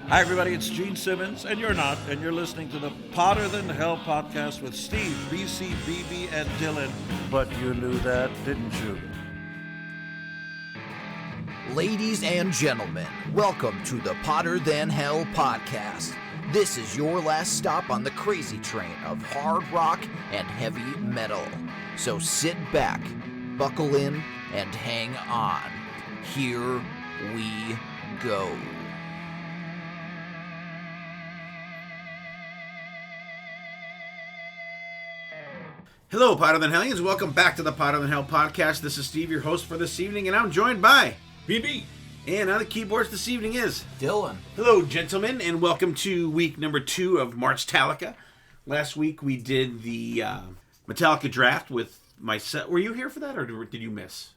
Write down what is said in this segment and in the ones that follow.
Hi, everybody. It's Gene Simmons, and you're not, and you're listening to the Potter Than Hell podcast with Steve, BC, BB, and Dylan. But you knew that, didn't you? Ladies and gentlemen, welcome to the Potter Than Hell podcast. This is your last stop on the crazy train of hard rock and heavy metal. So sit back, buckle in, and hang on. Here we go. Hello, Potter Than Hellions. Welcome back to the Potter Than Hell podcast. This is Steve, your host for this evening, and I'm joined by BB. And on the keyboards this evening is Dylan. Hello, gentlemen, and welcome to week number 2 of March-tallica. Last week we did the Metallica draft with myself. Were you here for that, or did you miss?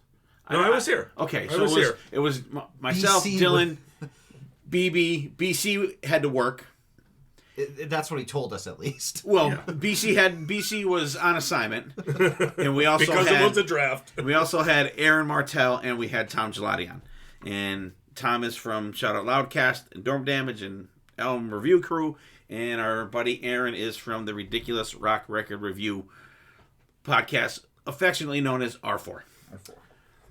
No, I was here. Okay, I was here. It was myself, BC Dylan, BB. BC had to work. That's what he told us, at least. Well, yeah. BC was on assignment, and we also because it was a draft. We also had Aaron Martell, and we had Tom Gelati on. And Tom is from Shout Out Loudcast and Dorm Damage and Elm Review Crew, and our buddy Aaron is from the Ridiculous Rock Record Review podcast, affectionately known as R4.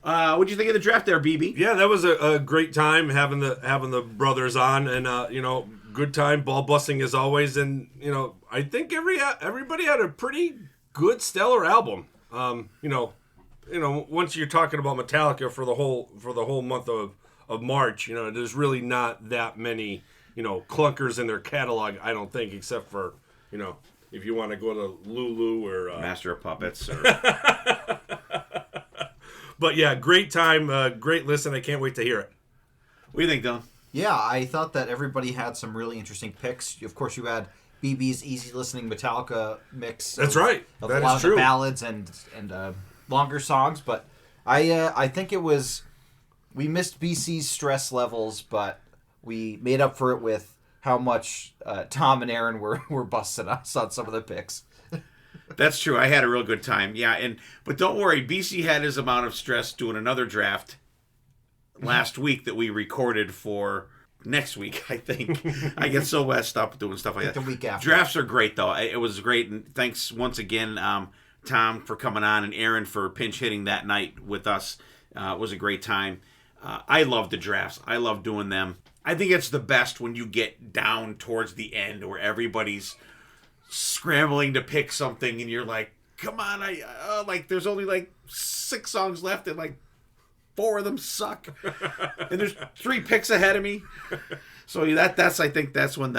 What'd you think of the draft there, BB? Yeah, that was a great time having the brothers on, and good time, ball busting as always, and I think everybody had a pretty good, stellar album. Once you're talking about Metallica for the whole month of March, there's really not that many clunkers in their catalog, I don't think, except for if you want to go to Lulu or Master of Puppets. Or... But yeah, great time, great listen. I can't wait to hear it. What do you think, Dylan? Yeah, I thought that everybody had some really interesting picks. Of course, you had BB's easy listening Metallica mix. That's right. Of That a lot is of true. the ballads and longer songs. But I think it was, we missed BC's stress levels, but we made up for it with how much Tom and Aaron were busting us on some of the picks. That's true. I had a real good time. Yeah, but don't worry, BC had his amount of stress doing another draft last week that we recorded for next week, I think. I get so messed up doing stuff like that. The week after. Drafts are great, though. It was great, and thanks once again, Tom, for coming on, and Aaron for pinch hitting that night with us. It was a great time. I love the drafts. I love doing them. I think it's the best when you get down towards the end where everybody's scrambling to pick something, and you're like, come on, there's only 6 songs left, and 4 of them suck, and there's 3 picks ahead of me. So that's I think that's when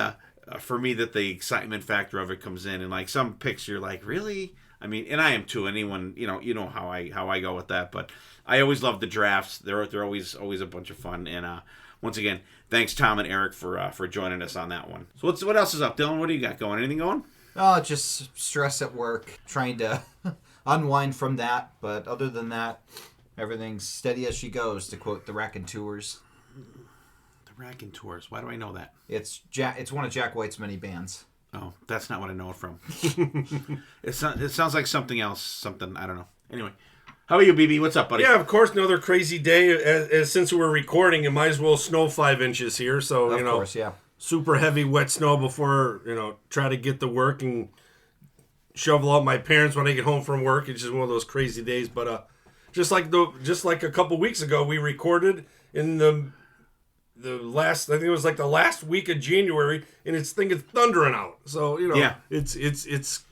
for me that the excitement factor of it comes in, and some picks you're like, really? I mean, and I am too. Anyone, you know how I go with that, but I always love the drafts. They're always a bunch of fun, and once again, thanks Tom and Eric for joining us on that one. So what else is up, Dylan? What do you got going? Anything going? Oh, just stress at work, trying to unwind from that. But other than that, everything's steady as she goes, to quote the Raconteurs. The Raconteurs. Why do I know that? It's one of Jack White's many bands. Oh, that's not what I know it from. It sounds like something else. Something, I don't know. Anyway, how are you, BB? What's up, buddy? Yeah, of course, another crazy day. As since we're recording, it might as well snow 5 inches here. So, Of course, yeah. Super heavy wet snow before, try to get to work and shovel out my parents when I get home from work. It's just one of those crazy days. But just like a couple weeks ago, we recorded in the last, I think it was the last week of January, and it's thundering out. So, yeah. It's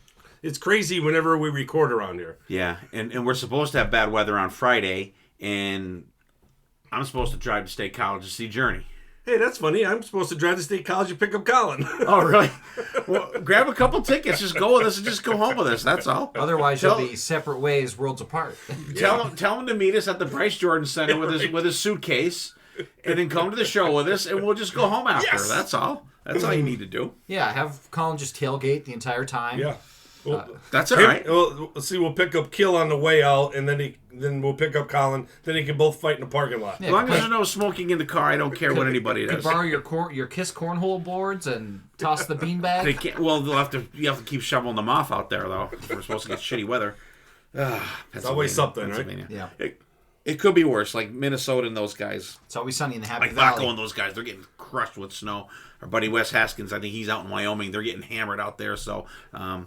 crazy whenever we record around here. Yeah, and we're supposed to have bad weather on Friday, and I'm supposed to drive to State College to see Journey. Hey, that's funny. I'm supposed to drive to State College and pick up Colin. Oh, really? Well, grab a couple tickets. Just go with us and just go home with us. That's all. Otherwise, you'll be separate ways, worlds apart. Tell him to meet us at the Bryce Jordan Center with his suitcase, and then come to the show with us, and we'll just go home after. Yes! That's all. That's all you need to do. Yeah, have Colin just tailgate the entire time. Yeah. Well, that's all right. Well, let's see. We'll pick up Kill on the way out, and then we'll pick up Colin. Then they can both fight in the parking lot. As long as there's no smoking in the car, I don't care what anybody does. Borrow your Kiss cornhole boards and toss the beanbag. They can't. Well, you have to keep shoveling them off out there, though. We're supposed to get shitty weather. It's always something, right? Yeah. It could be worse, like Minnesota and those guys. It's always sunny in the Happy Like Valley. Vaco and those guys, they're getting crushed with snow. Our buddy Wes Haskins, I think he's out in Wyoming. They're getting hammered out there. So, a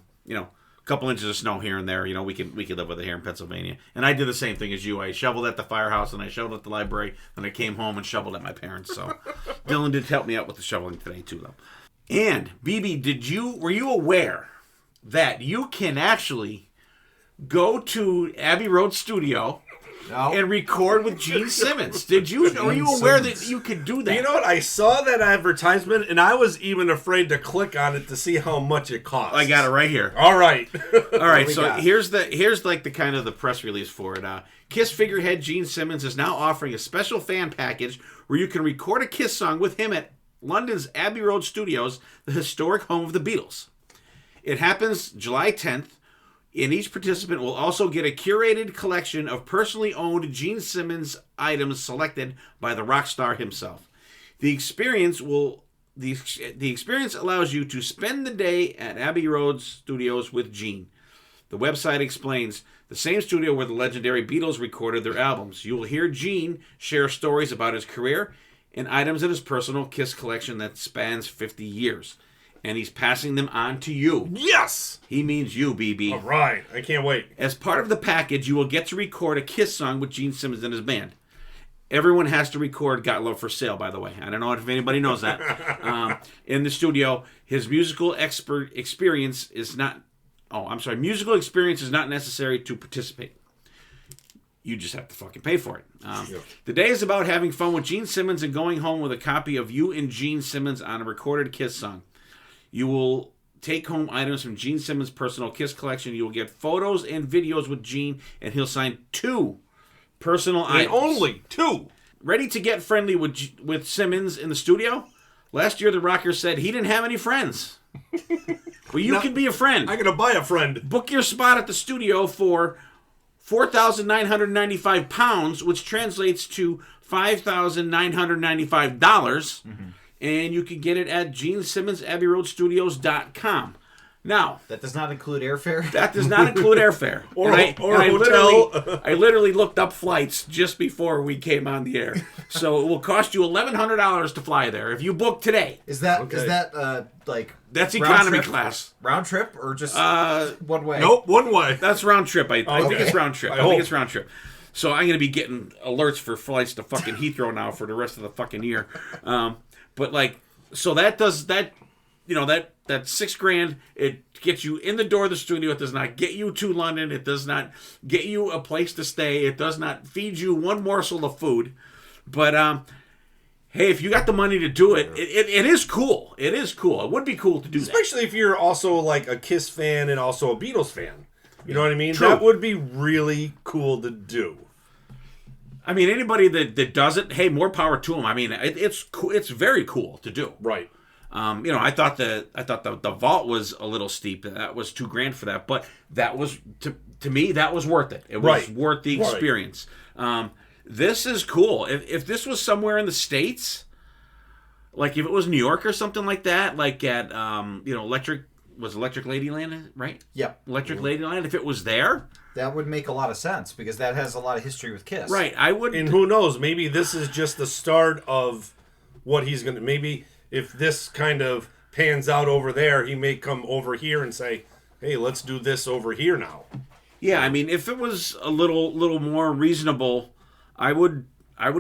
couple inches of snow here and there. We could live with it here in Pennsylvania. And I did the same thing as you. I shoveled at the firehouse and I shoveled at the library. Then I came home and shoveled at my parents. So Dylan did help me out with the shoveling today too, though. And BB, were you aware that you can actually go to Abbey Road Studio and record with Gene Simmons? Were you aware that you could do that? You know what? I saw that advertisement, and I was even afraid to click on it to see how much it costs. I got it right here. All right. All right, so here's like the kind of the press release for it. Kiss figurehead Gene Simmons is now offering a special fan package where you can record a Kiss song with him at London's Abbey Road Studios, the historic home of the Beatles. It happens July 10th, and each participant will also get a curated collection of personally owned Gene Simmons items selected by the rock star himself. The experience allows you to spend the day at Abbey Road Studios with Gene. The website explains, the same studio where the legendary Beatles recorded their albums. You will hear Gene share stories about his career and items in his personal Kiss collection that spans 50 years. And he's passing them on to you. Yes! He means you, BB. All right. I can't wait. As part of the package, you will get to record a Kiss song with Gene Simmons and his band. Everyone has to record Got Love for Sale, by the way. I don't know if anybody knows that. In the studio, his musical experience is not necessary to participate. You just have to fucking pay for it. The day is about having fun with Gene Simmons and going home with a copy of you and Gene Simmons on a recorded Kiss song. You will take home items from Gene Simmons' personal Kiss collection. You will get photos and videos with Gene, and he'll sign 2 personal items. Only 2. Ready to get friendly with Simmons in the studio? Last year, the rocker said he didn't have any friends. Well, you can be a friend. I'm going to buy a friend. Book your spot at the studio for £4,995, which translates to $5,995. Mm-hmm. And you can get it at GeneSimmonsAbbeyRoadStudios.com. Now, that does not include airfare? That does not include airfare. or a hotel. I literally looked up flights just before we came on the air. So it will cost you $1,100 to fly there if you book today. Is that like that's economy class? Round trip or just one way? Nope, one way. That's round trip. I think it's round trip. I think it's round trip. So I'm going to be getting alerts for flights to fucking Heathrow now for the rest of the fucking year. But so that does that. That $6,000, it gets you in the door of the studio. It does not get you to London. It does not get you a place to stay. It does not feed you one morsel of food. But hey, if you got the money to do it, it is cool. It is cool. It would be cool to do that. Especially if you're also like a Kiss fan and also a Beatles fan. You know what I mean? True. That would be really cool to do. I mean, anybody that does it, hey, more power to them. I mean, it's cool. It's very cool to do. Right. I thought the vault was a little steep. That was $2,000 for that, but that was to me that was worth it. It was worth the experience. This is cool. If this was somewhere in the States, like if it was New York or something like that, like at Electric Ladyland, right? Yep. Electric Ladyland. If it was there, that would make a lot of sense because that has a lot of history with Kiss. Right. I would. And who knows? Maybe this is just the start of what he's going to. Maybe if this kind of pans out over there, he may come over here and say, "Hey, let's do this over here now." Yeah, I mean, if it was a little more reasonable, I would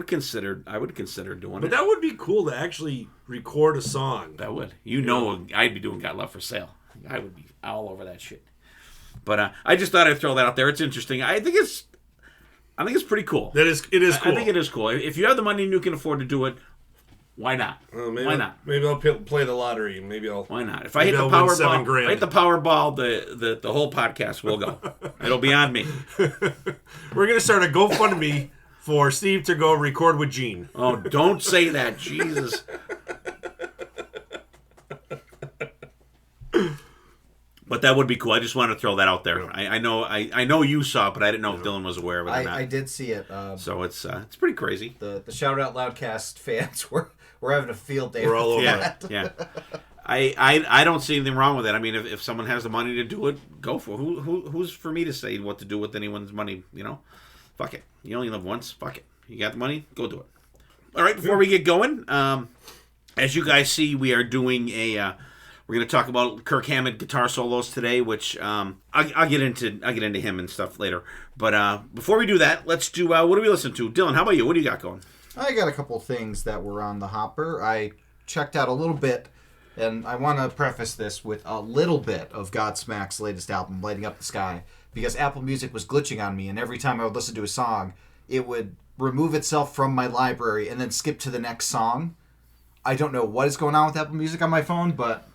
consider doing it. But that would be cool to actually record a song. That would. I'd be doing Got Love for Sale. I would be all over that shit. But I just thought I'd throw that out there. It's interesting. I think it's pretty cool. It is cool. I think it is cool. If you have the money and you can afford to do it, why not? Why not? Maybe I'll play the lottery. Why not? If I hit the Powerball, the whole podcast will go. It'll be on me. We're gonna start a GoFundMe for Steve to go record with Gene. Oh, don't say that, Jesus. But that would be cool. I just wanted to throw that out there. I know you saw it, but I didn't know if Dylan was aware of it or not. I did see it. So it's pretty crazy. The Shout Out Loudcast fans were having a field day. We're all over that. Yeah. I don't see anything wrong with it. I mean, if someone has the money to do it, go for it. Who's for me to say what to do with anyone's money? Fuck it. You only live once. Fuck it. You got the money? Go do it. All right, before we get going, as you guys see, we are doing we're going to talk about Kirk Hammett guitar solos today, which I'll get into him and stuff later. But before we do that, let's do what do we listen to? Dylan, how about you? What do you got going? I got a couple of things that were on the hopper. I checked out a little bit, and I want to preface this with a little bit of Godsmack's latest album, Lighting Up the Sky, because Apple Music was glitching on me, and every time I would listen to a song, it would remove itself from my library and then skip to the next song. I don't know what is going on with Apple Music on my phone, but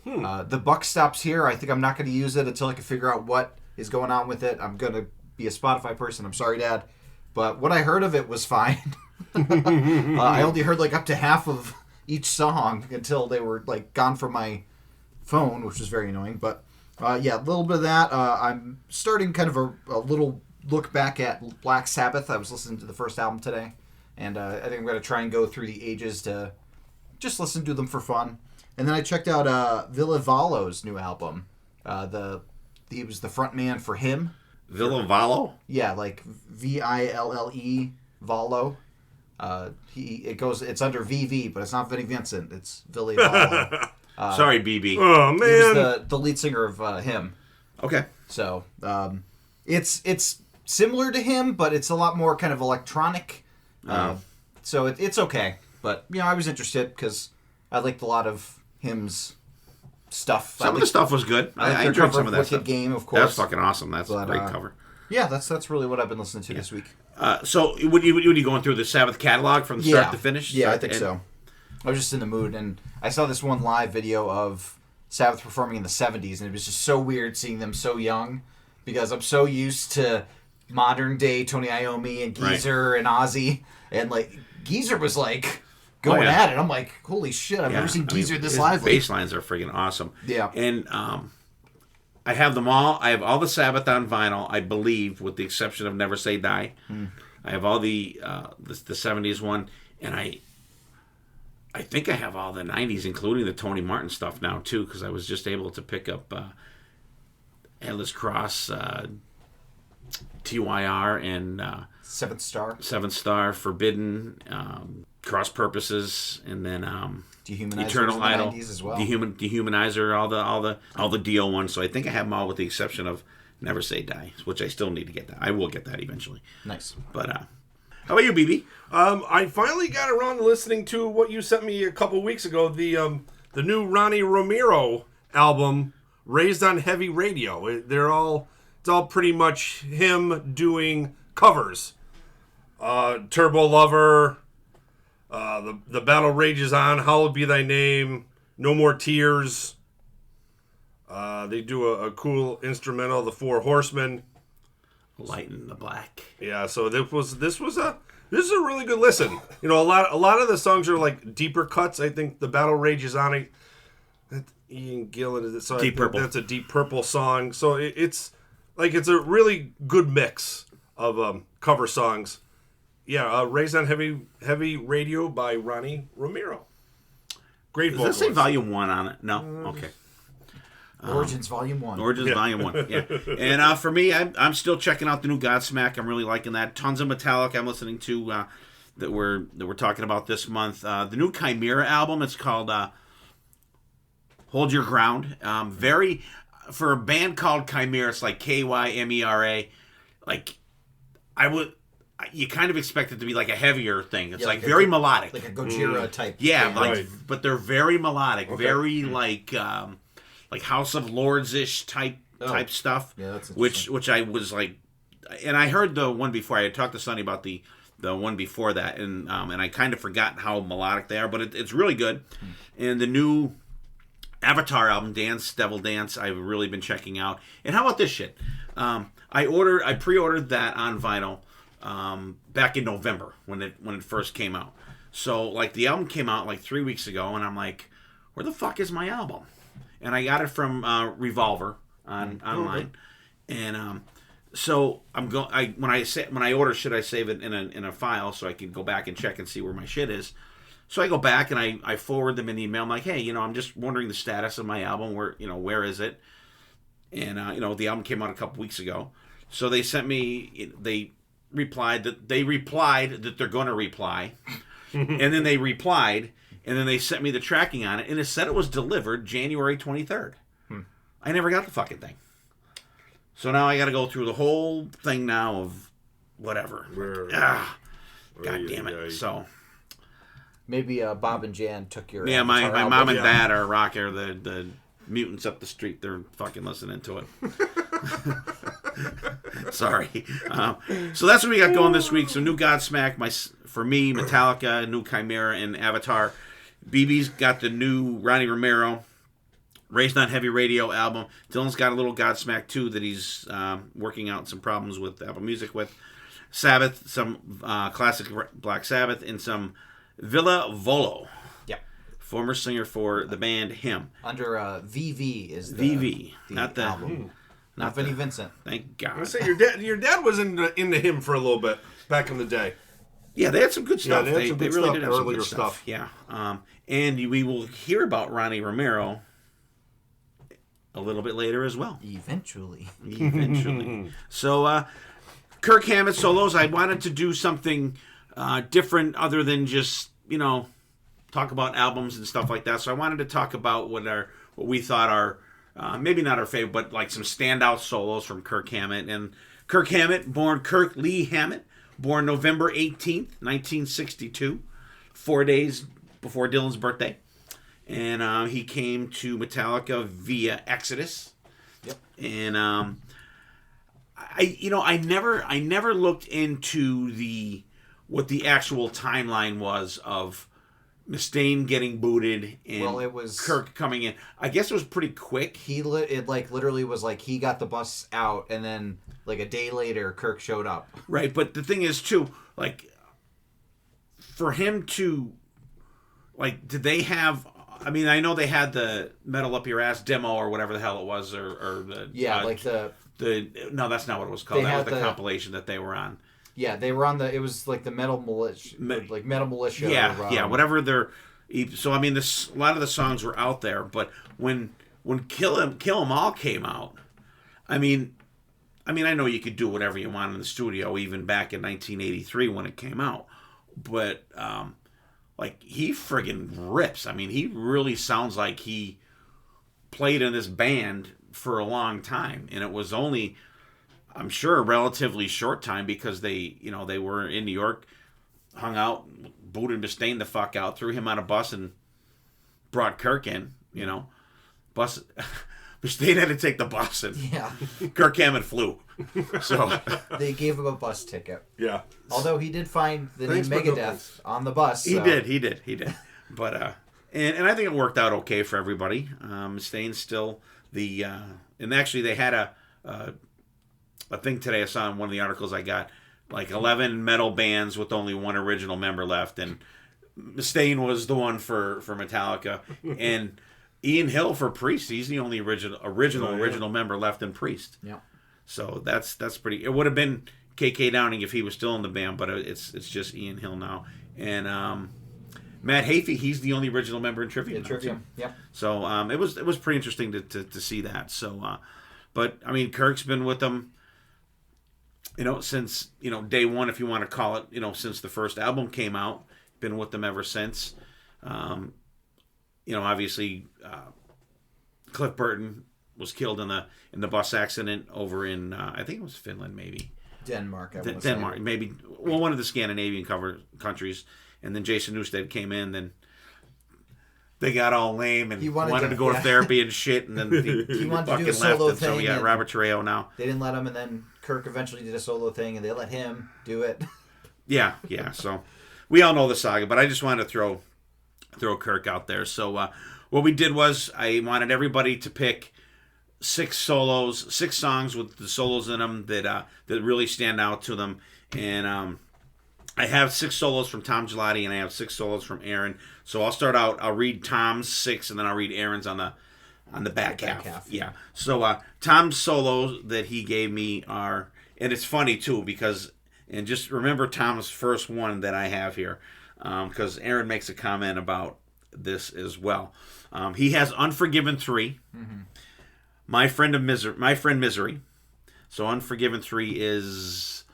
the buck stops here. I think I'm not going to use it until I can figure out what is going on with it. I'm going to be a Spotify person. I'm sorry, Dad. But what I heard of it was fine. I only heard like up to half of each song until they were like gone from my phone, which was very annoying. But yeah, a little bit of that. I'm starting kind of a little look back at Black Sabbath. I was listening to the first album today, and I think I'm going to try and go through the ages to just listen to them for fun. And then I checked out Ville Valo's new album. He was the front man for him. Ville Valo? Yeah, like Ville Valo. It's under VV, but it's not Vinnie Vincent. It's Ville Valo. Sorry, BB. Oh, man. He was the lead singer of him. Okay. So it's similar to him, but it's a lot more kind of electronic. So it's okay. But I was interested because I liked a lot of him's stuff. Some of the stuff was good. I enjoyed some of that stuff. Game, of course. That's fucking awesome. That's a great cover. Yeah, that's really what I've been listening to this week. So, would you going through the Sabbath catalog from start to finish? Yeah, I think so. I was just in the mood, and I saw this one live video of Sabbath performing in the 70s, and it was just so weird seeing them so young, because I'm so used to modern day Tony Iommi and Geezer and Ozzy, and like Geezer was like going at it. I'm like, holy shit, I've never seen Geezer this lively. Bass lines are freaking awesome. Yeah. And I have them all. I have all the Sabbath on vinyl, I believe, with the exception of Never Say Die. I have all the 70s one, and I think I have all the 90s, including the Tony Martin stuff now, too, because I was just able to pick up Endless Cross, TYR, and Seventh Star, Forbidden, Cross Purposes, and then Dehumanizer Eternal Idol, 90s as well. Dehumanizer, all the DO ones. So I think I have them all with the exception of Never Say Die, which I still need to get that. I will get that eventually. Nice. But how about you, BB? I finally got around to listening to what you sent me a couple weeks ago, the new Ronnie Romero album, Raised on Heavy Radio. It's all pretty much him doing covers. Turbo Lover, the Battle Rages On, Hallowed Be Thy Name, No More Tears. They do a cool instrumental, The Four Horsemen. Light in the Black. Yeah, so this is a really good listen. A lot of the songs are like deeper cuts. I think the Battle Rages On it. Ian Gillan, so Deep Purple. That's a Deep Purple song. So it's a really good mix of cover songs. Yeah, Raised on Heavy Radio by Ronnie Romero. Great vocals. Does that say Volume 1 on it? No? Okay. Origins Volume 1. Volume 1, yeah. And for me, I'm still checking out the new Godsmack. I'm really liking that. Tons of Metallica I'm listening to that we're talking about this month. The new Chimera album, it's called Hold Your Ground. For a band called Chimera, it's like Kymera. Like, you kind of expect it to be like a heavier thing. It's like very melodic. Like a Gojira type. Yeah, band. but they're very melodic. Okay. Very like House of Lords-ish type stuff. Yeah, that's which I was like, and I heard the one before. I had talked to Sonny about the one before that, and I kind of forgot how melodic they are, but it's really good. And the new Avatar album, Devil Dance, I've really been checking out. And how about this shit? I pre-ordered that on vinyl back in November when it first came out. So like the album came out like 3 weeks ago, and I'm like, where the fuck is my album? And I got it from Revolver online, and so when I order shit, I save it in a file so I can go back and check and see where my shit is. So I go back and I forward them an email. I'm like, hey, I'm just wondering the status of my album. Where is it? And the album came out a couple weeks ago, so they sent me replied that they're going to reply, and then they replied, and then they sent me the tracking on it, and it said it was delivered January 23rd. I never got the fucking thing. So now I got to go through the whole thing now of whatever. God damn it. So maybe Bob and Jan took your my album. mom and dad are rocking the mutants up the street. They're fucking listening to it. Sorry. So that's what we got going this week. So new Godsmack, for me, Metallica, new Chimera, and Avatar. BB's got the new Ronnie Romero Raised on Heavy Radio album. Dylan's got a little Godsmack too that he's working out some problems with Apple Music with. Sabbath, some classic Black Sabbath, and some Villa Volo. Yep. Former singer for the band Him. Under VV is the VV, not the album. Not Vinnie Vincent. Thank God. I say your dad was into Him for a little bit back in the day. Yeah, they had some good stuff. Yeah, they had some good really stuff, did have some earlier good stuff. stuff. Yeah. And we will hear about Ronnie Romero a little bit later as well. Eventually. So, Kirk Hammett solos. I wanted to do something different other than just, talk about albums and stuff like that. So I wanted to talk about what we thought are, maybe not our favorite, but like some standout solos from Kirk Hammett. And Kirk Hammett, Kirk Lee Hammett, born November 18th, 1962, 4 days before Dylan's birthday. And he came to Metallica via Exodus. Yep. And I never looked into what the actual timeline was of Mustaine getting booted and it was Kirk coming in. I guess it was pretty quick. It literally was like he got the bus out, and then like a day later, Kirk showed up. Right, but the thing is too, like, for him to, like, did they have? I mean, I know they had the Metal Up Your Ass demo or whatever the hell it was, or the no, that's not what it was called. That was the compilation that they were on. Yeah, they were on it was like the Metal Militia, Metal Militia. Yeah, whatever they're. So I mean, a lot of the songs were out there, but when Kill 'Em All came out, I mean, I know you could do whatever you want in the studio, even back in 1983 when it came out, but like, he friggin' rips. I mean, he really sounds like he played in this band for a long time, and it was only, I'm sure, a relatively short time because they were in New York, hung out, booted Mustaine the fuck out, threw him on a bus, and brought Kirk in. Bus. Mustaine had to take the bus, and Kirk Hammett flew. So they gave him a bus ticket. Yeah. Although he did find the name Megadeth on the bus. So. He did. But and I think it worked out okay for everybody. Mustaine's still the and actually they had a thing today. I saw in one of the articles I got, like 11 metal bands with only one original member left, and Mustaine was the one for Metallica, and Ian Hill for Priest. He's the only original member left in Priest. Yeah. So that's pretty. It would have been KK Downing if he was still in the band, but it's just Ian Hill now. And Matt Hafey, he's the only original member in Trivium. Yep. So it was pretty interesting to see that. So, but I mean, Kirk's been with them, since day one, if you want to call it, since the first album came out. Been with them ever since. Obviously, Cliff Burton was killed in the bus accident over in I think it was Finland, maybe Denmark. Denmark, maybe. Well, one of the Scandinavian countries, and then Jason Newsted came in. Then they got all lame and wanted to go to therapy and shit, and then he wanted to do a solo left. thing. So we got Robert Trejo now. They didn't let him, and then Kirk eventually did a solo thing, and they let him do it. Yeah. So we all know the saga, but I just wanted to throw Kirk out there. So what we did was I wanted everybody to pick 6 songs with the solos in them that really stand out to them. And I have 6 solos from Tom Gelati, and I have 6 solos from Aaron. So I'll start out. I'll read Tom's 6, and then I'll read Aaron's on the back half. Yeah. So Tom's solos that he gave me are, and it's funny too because, and just remember Tom's first one that I have here, because Aaron makes a comment about this as well. He has Unforgiven 3, My Friend Misery. So Unforgiven 3 is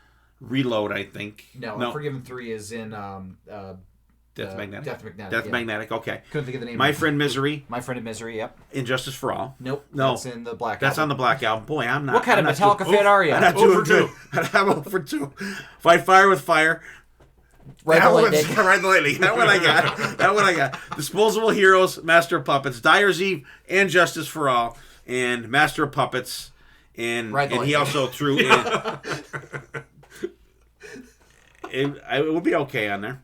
Reload, I think. No, Unforgiven 3 is in Death Magnetic. Death Magnetic. Okay. Couldn't think of the name. My Friend Misery. My Friend in Misery. Yep. Injustice for All. Nope. No. That's in the Black. That's album. on the Black Album. Boy, I'm not. What kind of Metallica fan are you? I'm not doing good. I'm 0 for 2. Fight Fire with Fire. Ride the Lightning. Ride the Lightning. That one I got. Disposable Heroes, Master of Puppets, Dyer's Eve, and Justice for All, and Master of Puppets, and he also threw in. It would be okay on there.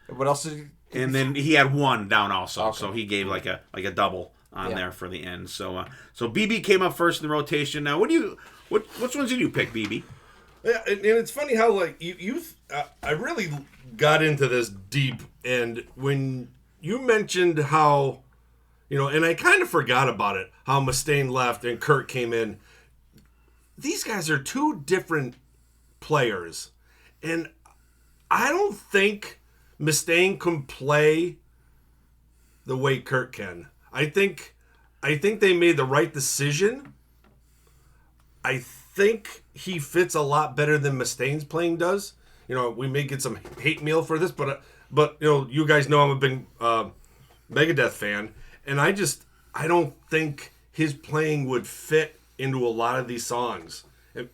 What else did and then he had one down also, so he gave like a double on there for the end. So BB came up first in the rotation. Now, which ones did you pick, BB? Yeah, and it's funny how like I really got into this deep, and when you mentioned how, and I kind of forgot about it, how Mustaine left and Kirk came in. These guys are two different players, and I don't think Mustaine can play the way Kirk can. I think they made the right decision. I think he fits a lot better than Mustaine's playing does. We may get some hate mail for this, but you guys know I'm a big Megadeth fan, and I don't think his playing would fit into a lot of these songs. And,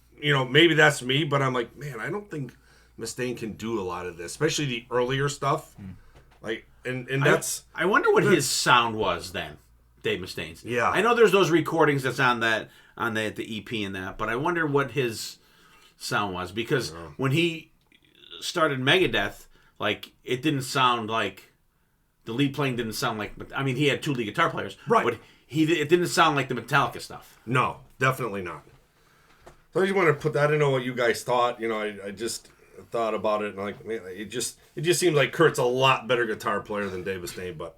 maybe that's me, but I'm like, man, I don't think Mustaine can do a lot of this, especially the earlier stuff. Like, and that's. I wonder what his sound was then, Dave Mustaine's. Yeah, I know there's those recordings that's on the EP and that, but I wonder what his sound was, because when he started Megadeth, like, it didn't sound like the lead playing didn't sound like. I mean, he had 2 lead guitar players, right? But it didn't sound like the Metallica stuff. No, definitely not. So I just want to put that into what you guys thought. I just thought about it, and like, man, it just seems like Kurt's a lot better guitar player than Dave Mustaine, but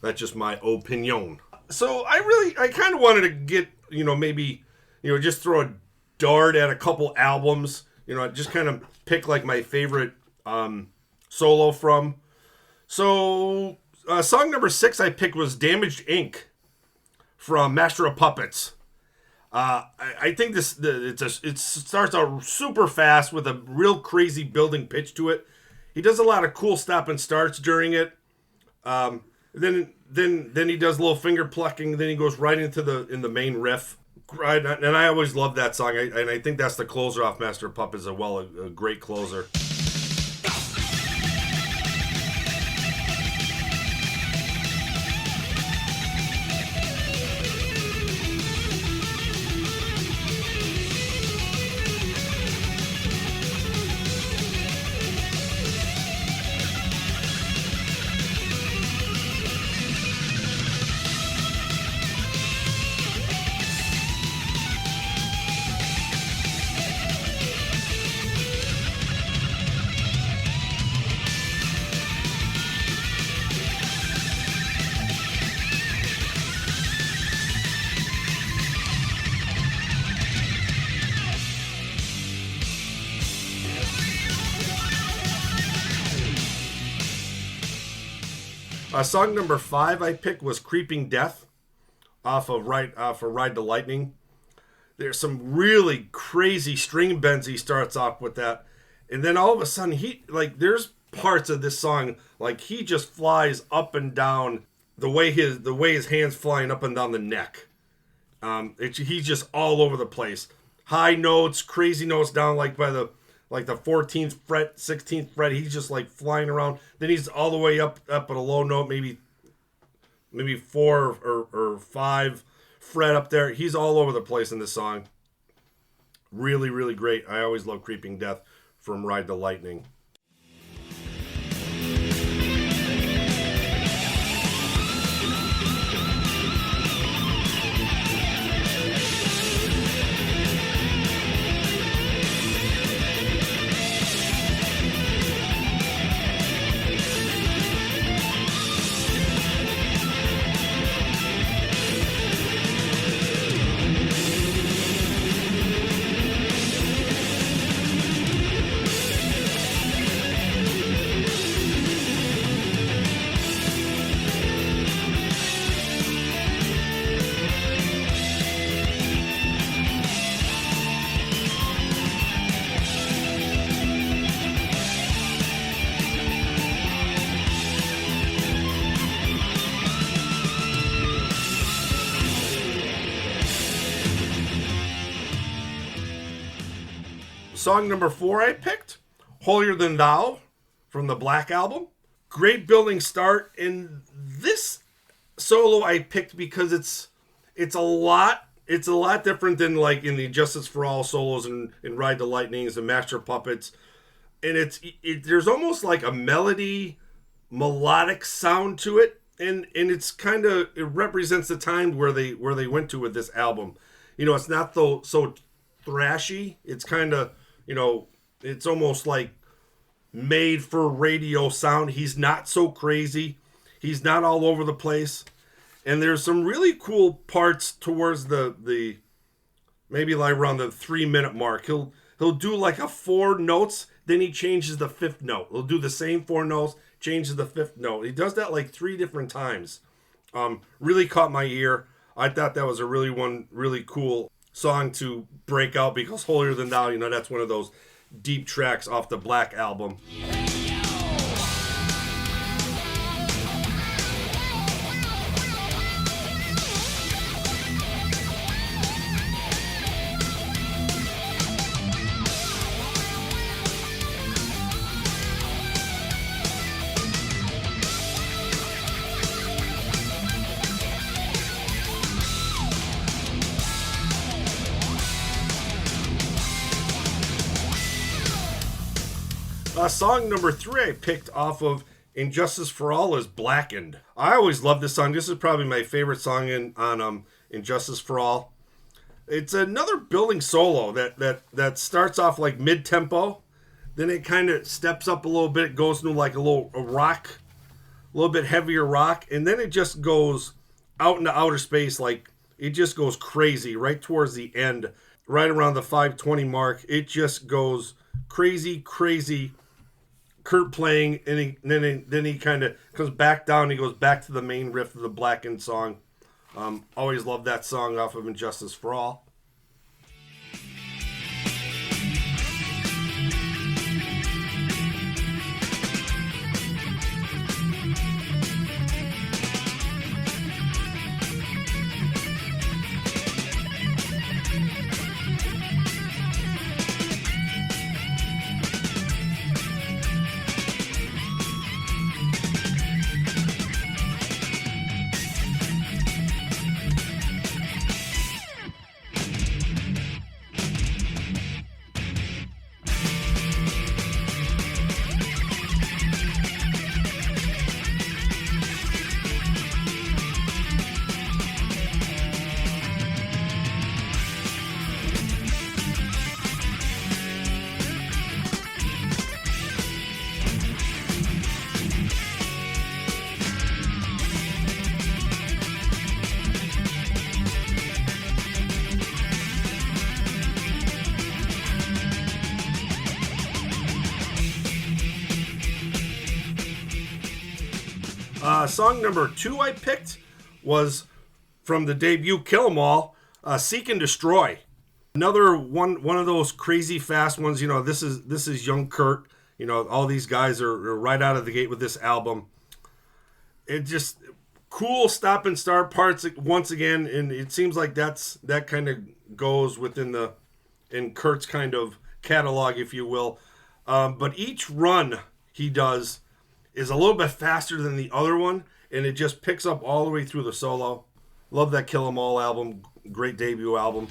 that's just my opinion. So I kind of wanted to get, maybe, just throw a dart at a couple albums, just kind of pick like my favorite solo from. So song number 6 I picked was Damaged Ink from Master of Puppets. I think it starts out super fast with a real crazy building pitch to it. He does a lot of cool stop and starts during it. Then he does a little finger plucking. Then he goes right into the main riff. Right, and I always love that song. And I think that's the closer off Master of Puppets as well. A great closer. Song number 5 I picked was Creeping Death off of Wright for Ride the Lightning. There's some really crazy string bends he starts off with that. And then all of a sudden there's parts of this song like he just flies up and down the way his hands flying up and down the neck. He's just all over the place. High notes, crazy notes down like by the 14th fret, 16th fret. He's just like flying around. Then he's all the way up at a low note, maybe 4 or 5 fret up there. He's all over the place in this song. Really, really great. I always love Creeping Death from Ride the Lightning. Song number 4 I picked, Holier Than Thou from the Black Album. Great building start. And this solo I picked because it's a lot different than like in the Justice for All solos and Ride the Lightnings and Master Puppets. And there's almost like a melodic sound to it. And it's kind of, it represents the time where they went to with this album. You know, it's not so thrashy. It's kind of, you know, it's almost like made for radio sound. He's not so crazy. He's not all over the place. And there's some really cool parts towards the maybe like around the 3-minute mark. He'll do like a 4 notes, then he changes the 5th note. He'll do the same 4 notes, changes the 5th note. He does that like 3 different times. Really caught my ear. I thought that was a really cool song to break out because Holier Than Thou, you know, that's one of those deep tracks off the Black Album. Song number 3 I picked off of Injustice for All is Blackened. I always love this song. This is probably my favorite song on Injustice for All. It's another building solo that starts off like mid-tempo. Then it kind of steps up a little bit. It goes into like a rock, a little bit heavier rock. And then it just goes out into outer space. Like it just goes crazy right towards the end, right around the 5:20 mark. It just goes crazy. Kurt playing, and then he kind of comes back down. He goes back to the main riff of the Blackened song. Always loved that song off of Injustice for All. Song number 2 I picked was from the debut Kill 'Em All, Seek and Destroy. Another one of those crazy fast ones. You know, this is young Kurt. You know, all these guys are right out of the gate with this album. It just cool stop and start parts once again, and it seems like that kind of goes within Kurt's kind of catalog, if you will. But each run he does is a little bit faster than the other one, and it just picks up all the way through the solo. Love that Kill 'Em All album. Great debut album.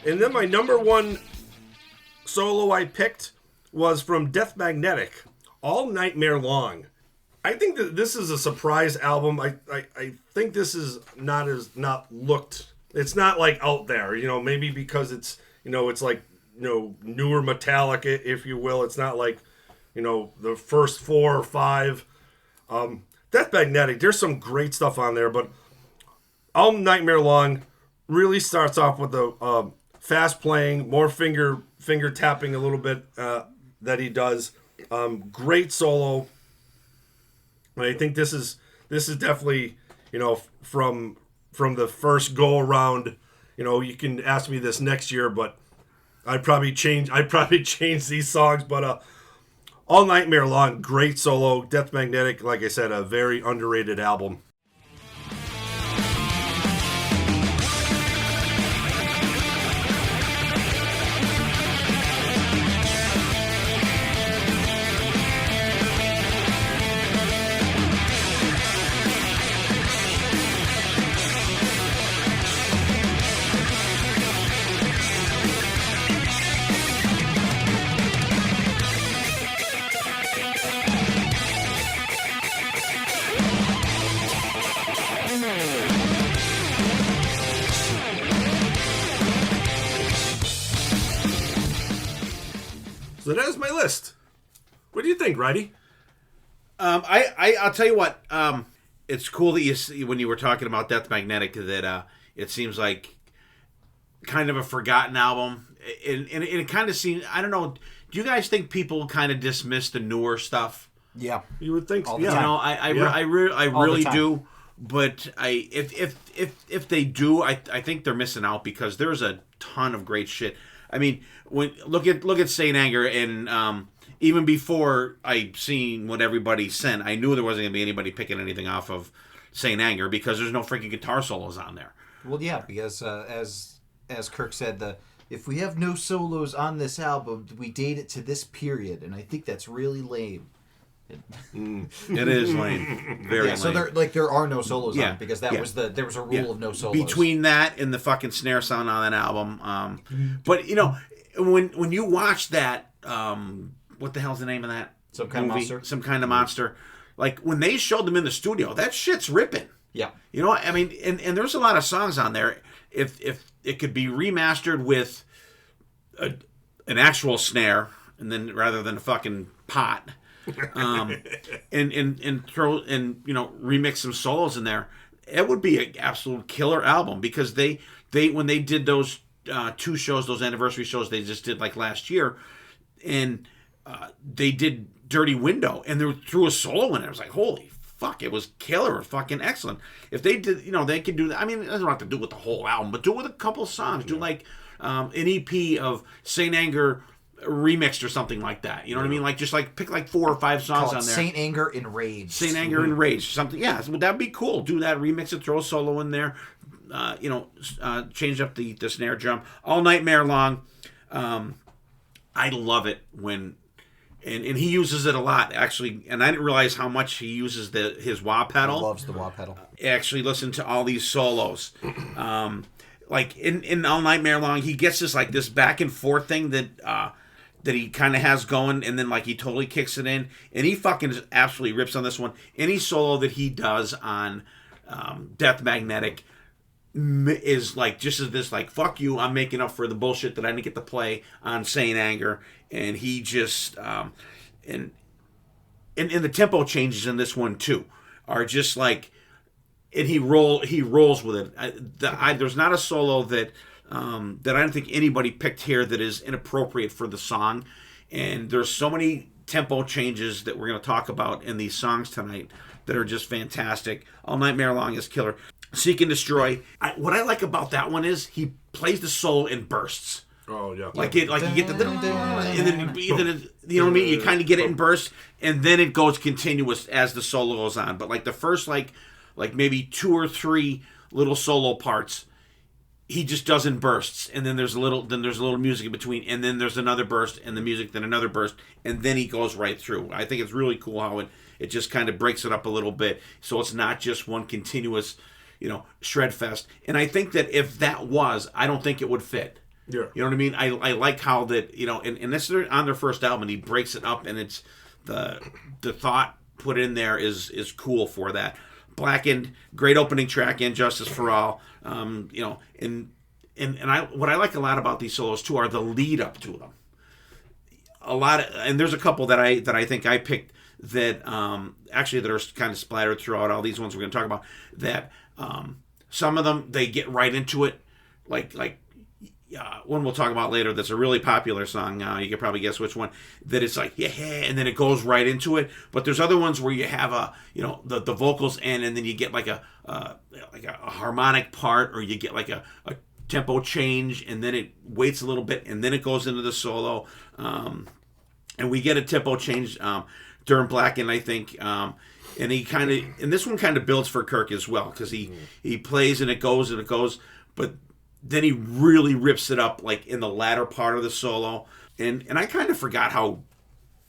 And then my number 1 solo I picked was from Death Magnetic, All Nightmare Long. I think that this is a surprise album. I think this is not looked. It's not like out there, you know, maybe because it's, you know, it's like, you know, newer Metallica, if you will. It's not like, you know, the first 4 or 5. Death Magnetic, there's some great stuff on there, but All Nightmare Long really starts off with the fast playing, more finger tapping a little bit that he does. Great solo. And I think this is definitely, from the first go around. You can ask me this next year, but I'd probably change these songs, but All Nightmare Long, great solo. Death Magnetic, like I said, a very underrated album. So that is my list. What do you think, Righty? I'll tell you what. It's cool that you see, when you were talking about Death Magnetic, that it seems like kind of a forgotten album, and it kind of seems. I don't know. Do you guys think people kind of dismiss the newer stuff? Yeah, You would think so. All the Yeah. time. I really time. do. But if they do, I think they're missing out, because there's a ton of great shit. I mean, when look at Saint Anger, and even before I seen what everybody sent, I knew there wasn't gonna be anybody picking anything off of Saint Anger, because there's no freaking guitar solos on there. Well, yeah, because as Kirk said, if we have no solos on this album, we date it to this period, and I think that's really lame. It is lame, very lame. So there are no solos on Yeah, it, because there was a rule of no solos. Between that and the fucking snare sound on that album. But when you watch that, what the hell's the name of that? Some Kind of Monster? Some Kind of Monster. Like, when they showed them in the studio, that shit's ripping. Yeah. I mean, and there's a lot of songs on there. If it could be remastered with an actual snare, and then rather than a fucking pot, and throw remix some solos in there, it would be an absolute killer album, because they when they did those two shows, those anniversary shows they just did like last year, and they did Dirty Window, and they threw a solo in it. I was like, holy fuck, it was killer, fucking excellent. If they did, they could do that. I mean, it doesn't have to do with the whole album, but do it with a couple of songs. Do like an EP of Saint Anger remixed or something like that. You know what I mean? Like, just like pick like 4 or 5 songs on there. Saint Anger Enraged. Saint Anger Enraged, something. Yeah, that'd be cool. Do that, remix it, throw a solo in there. Change up the snare drum. All Nightmare Long. I love it when, and he uses it a lot, actually, and I didn't realize how much he uses his wah pedal. He loves the wah pedal. Actually, listen to all these solos. Like in All Nightmare Long, he gets this back and forth thing that he kind of has going, and then like he totally kicks it in, and he fucking absolutely rips on this one. Any solo that he does on Death Magnetic is like just as this, like, fuck you, I'm making up for the bullshit that I didn't get to play on Saint Anger. And he just and the tempo changes in this one too are just like, and he rolls with it. There's not a solo that I don't think anybody picked here that is inappropriate for the song. And there's so many tempo changes that we're going to talk about in these songs tonight that are just fantastic. All Nightmare Long is killer. Seek and Destroy. What I like about that one is he plays the solo in bursts. Oh yeah. Like you get the and then you know what I mean. You kind of get it in bursts, and then it goes continuous as the solo goes on. But like the first like maybe 2 or 3 little solo parts, he just does in bursts, and then there's a little music in between, and then there's another burst, and the music, then another burst, and then he goes right through. I think it's really cool how it just kind of breaks it up a little bit, so it's not just one continuous, shred fest. And I think that if that was, I don't think it would fit. Yeah. You know what I mean? I like how that, and this is on their first album, and he breaks it up, and it's the thought put in there is cool for that. Blackened, great opening track, Injustice for All. And what I like a lot about these solos too are the lead up to them. And there's a couple that I think I picked that actually that are kind of splattered throughout all these ones we're going to talk about. That some of them they get right into it, like one we'll talk about later. That's a really popular song. You can probably guess which one. That it's like and then it goes right into it. But there's other ones where you have the vocals end, and then you get like a harmonic part, or you get like a tempo change, and then it waits a little bit, and then it goes into the solo. And we get a tempo change during Blackened, I think. And this one kind of builds for Kirk as well, because he plays and it goes, but then he really rips it up like in the latter part of the solo. And I kind of forgot how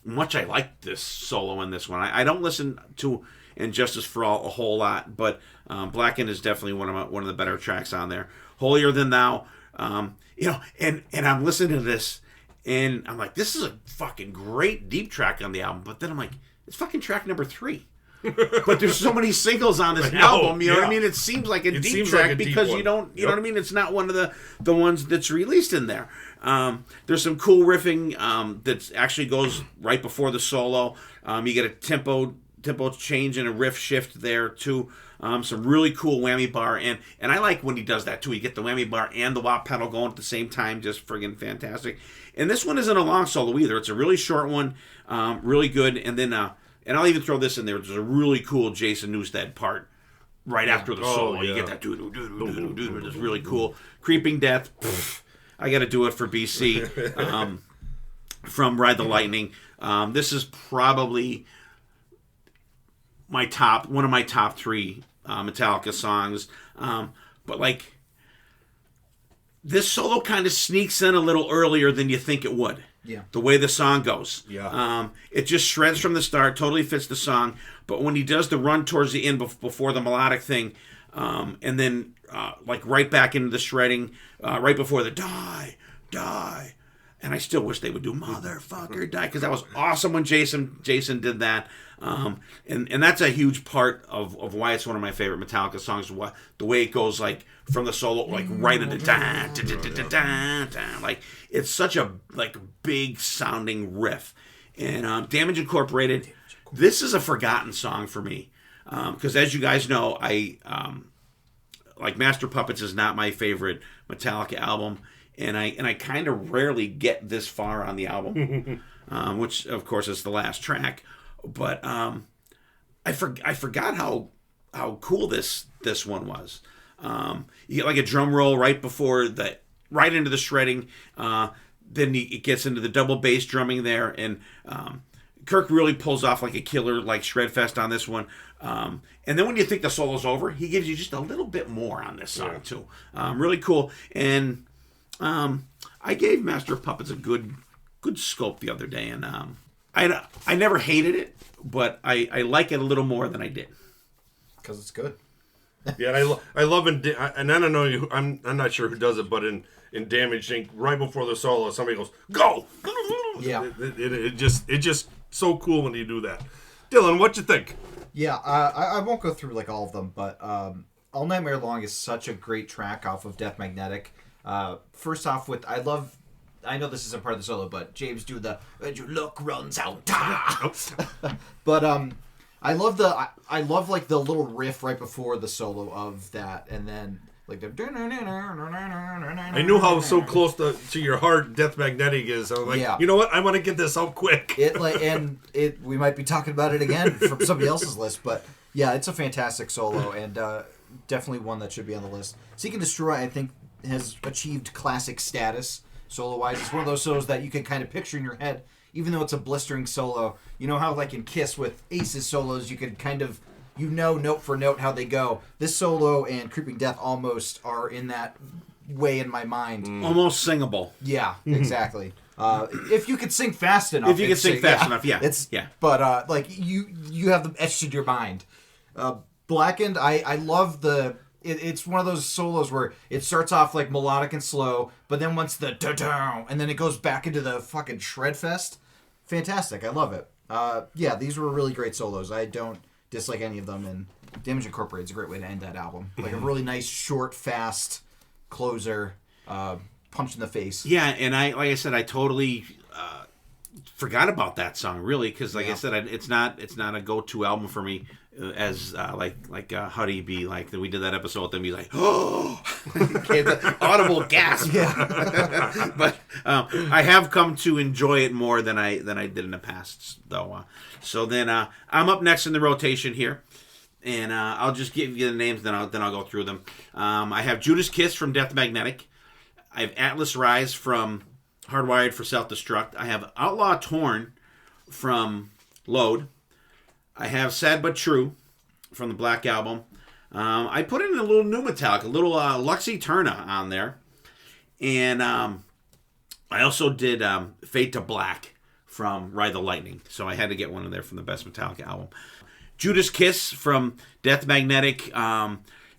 much I liked this solo in this one. I don't listen to Injustice for All a whole lot, but Blackened is definitely one of the better tracks on there. Holier Than Thou, and I'm listening to this, and I'm like, this is a fucking great deep track on the album. But then I'm like, it's fucking track number 3. But there's so many singles on this album, you know what I mean? It seems like a deep track because you don't, you know what I mean? It's not one of the ones that's released in there. There's some cool riffing that actually goes right before the solo. You get a tempo change and a riff shift there too. Some really cool whammy bar, and I like when he does that too. You get the whammy bar and the wah pedal going at the same time, just friggin' fantastic. And this one isn't a long solo either. It's a really short one, really good. And then and I'll even throw this in there. There's a really cool Jason Newsted part right after the solo. You get that doo-doo-doo-doo-doo-doo. It's really cool. Creeping Death. Pff, I got to do it for BC. From Ride the Lightning. This is probably one of my top 3 Metallica songs. But like, this solo kind of sneaks in a little earlier than you think it would. Yeah. The way the song goes. Yeah. It just shreds from the start, totally fits the song. But when he does the run towards the end before the melodic thing, and then like right back into the shredding, right before the die. And I still wish they would do motherfucker die, because that was awesome when Jason did that. And that's a huge part of why it's one of my favorite Metallica songs. The way it goes, like from the solo, like right into like it's such a like big sounding riff. And Damage Incorporated, this is a forgotten song for me, because as you guys know, I like Master Puppets is not my favorite Metallica album. And I kind of rarely get this far on the album, which of course is the last track. But I forgot how cool this one was. You get like a drum roll right into the shredding. Then it gets into the double bass drumming there, and Kirk really pulls off like a killer like shred fest on this one. And then when you think the solo's over, he gives you just a little bit more on this song too. Really cool. And I gave Master of Puppets a good scope the other day, and I never hated it, but I like it a little more than I did. Because it's good. Yeah, and I love and I don't know I'm not sure who does it, but in Damaged Inc., right before the solo, somebody goes go. Yeah, it just so cool when you do that. Dylan, what you think? Yeah, I won't go through like all of them, but All Nightmare Long is such a great track off of Death Magnetic. First off, I know this isn't part of the solo, but James do the "When Your Luck Runs Out." But I love like the little riff right before the solo of that, and then like the. I knew how so close to your heart Death Magnetic is. I was like, you know what? I want to get this out quick. We might be talking about it again from somebody else's list, but yeah, it's a fantastic solo and definitely one that should be on the list. Seek and Destroy, I think, has achieved classic status solo-wise. It's one of those solos that you can kind of picture in your head, even though it's a blistering solo. You know how, like in Kiss with Ace's solos, you can kind of, note for note how they go. This solo and Creeping Death almost are in that way in my mind. Almost singable. Yeah, exactly. If you could sing fast enough. But like you have them etched in your mind. Blackened, I love the. It's one of those solos where it starts off like melodic and slow, but then once the da-down, and then it goes back into the fucking shred fest. Fantastic. I love it. Yeah, these were really great solos. I don't dislike any of them, and Damage Incorporated is a great way to end that album. Like a really nice, short, fast closer, punch in the face. Yeah, and like I said, I totally forgot about that song really because, like I said, it's not a go-to album for me. As like Huddy be like we did that episode with him. He's like, oh, the audible gasp. Yeah. But I have come to enjoy it more than I did in the past, though. So then I'm up next in the rotation here, and I'll just give you the names. Then I'll go through them. I have Judas Kiss from Death Magnetic. I have Atlas Rise from Hardwired for Self-Destruct. I have Outlaw Torn from Load. I have Sad But True from the Black Album. I put in a little new Metallica, a little Lux Eterna on there. And I also did Fade to Black from Ride the Lightning. So I had to get one in there from the best Metallica album. Judas Kiss from Death Magnetic.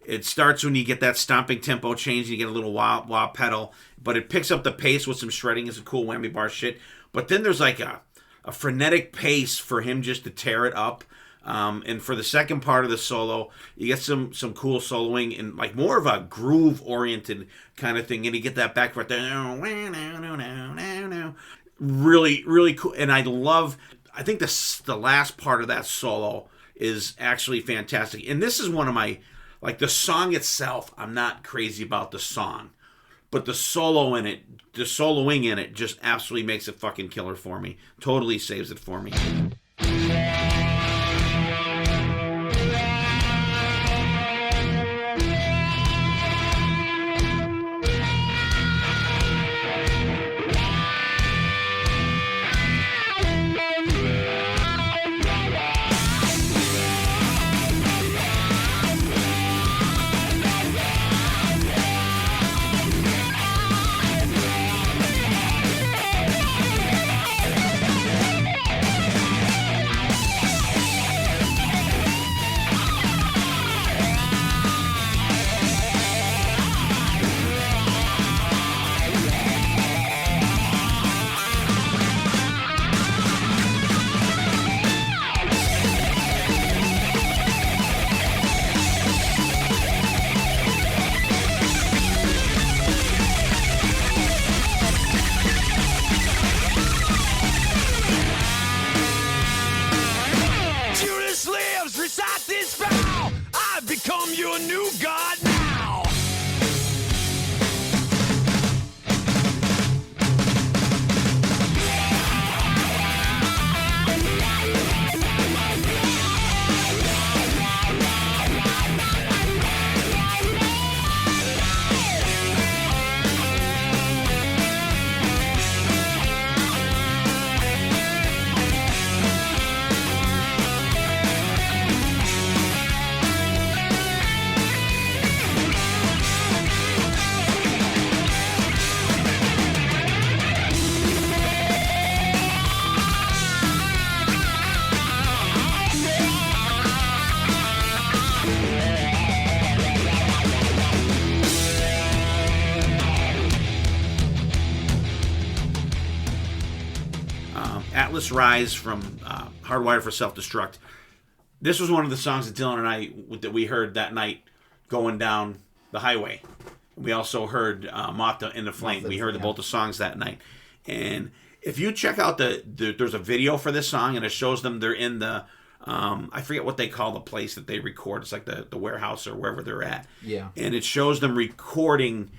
It starts when you get that stomping tempo change. You get a little wah pedal. But it picks up the pace with some shredding. It's a cool whammy bar shit. But then there's like a frenetic pace for him just to tear it up. And for the second part of the solo, you get some cool soloing and like more of a groove oriented kind of thing. And you get that back right there. Really, really cool. And I think the last part of that solo is actually fantastic. And this is one of my, like the song itself, I'm not crazy about the song. But the soloing in it just absolutely makes it fucking killer for me. Totally saves it for me. Atlas Rise from Hardwired for Self-Destruct. This was one of the songs that Dylan and I that we heard that night going down the highway. We also heard Moth in the Flame. We heard both the songs that night. And if you check out there's a video for this song, and it shows them they're in the I forget what they call the place that they record. It's like the warehouse or wherever they're at. Yeah. And it shows them recording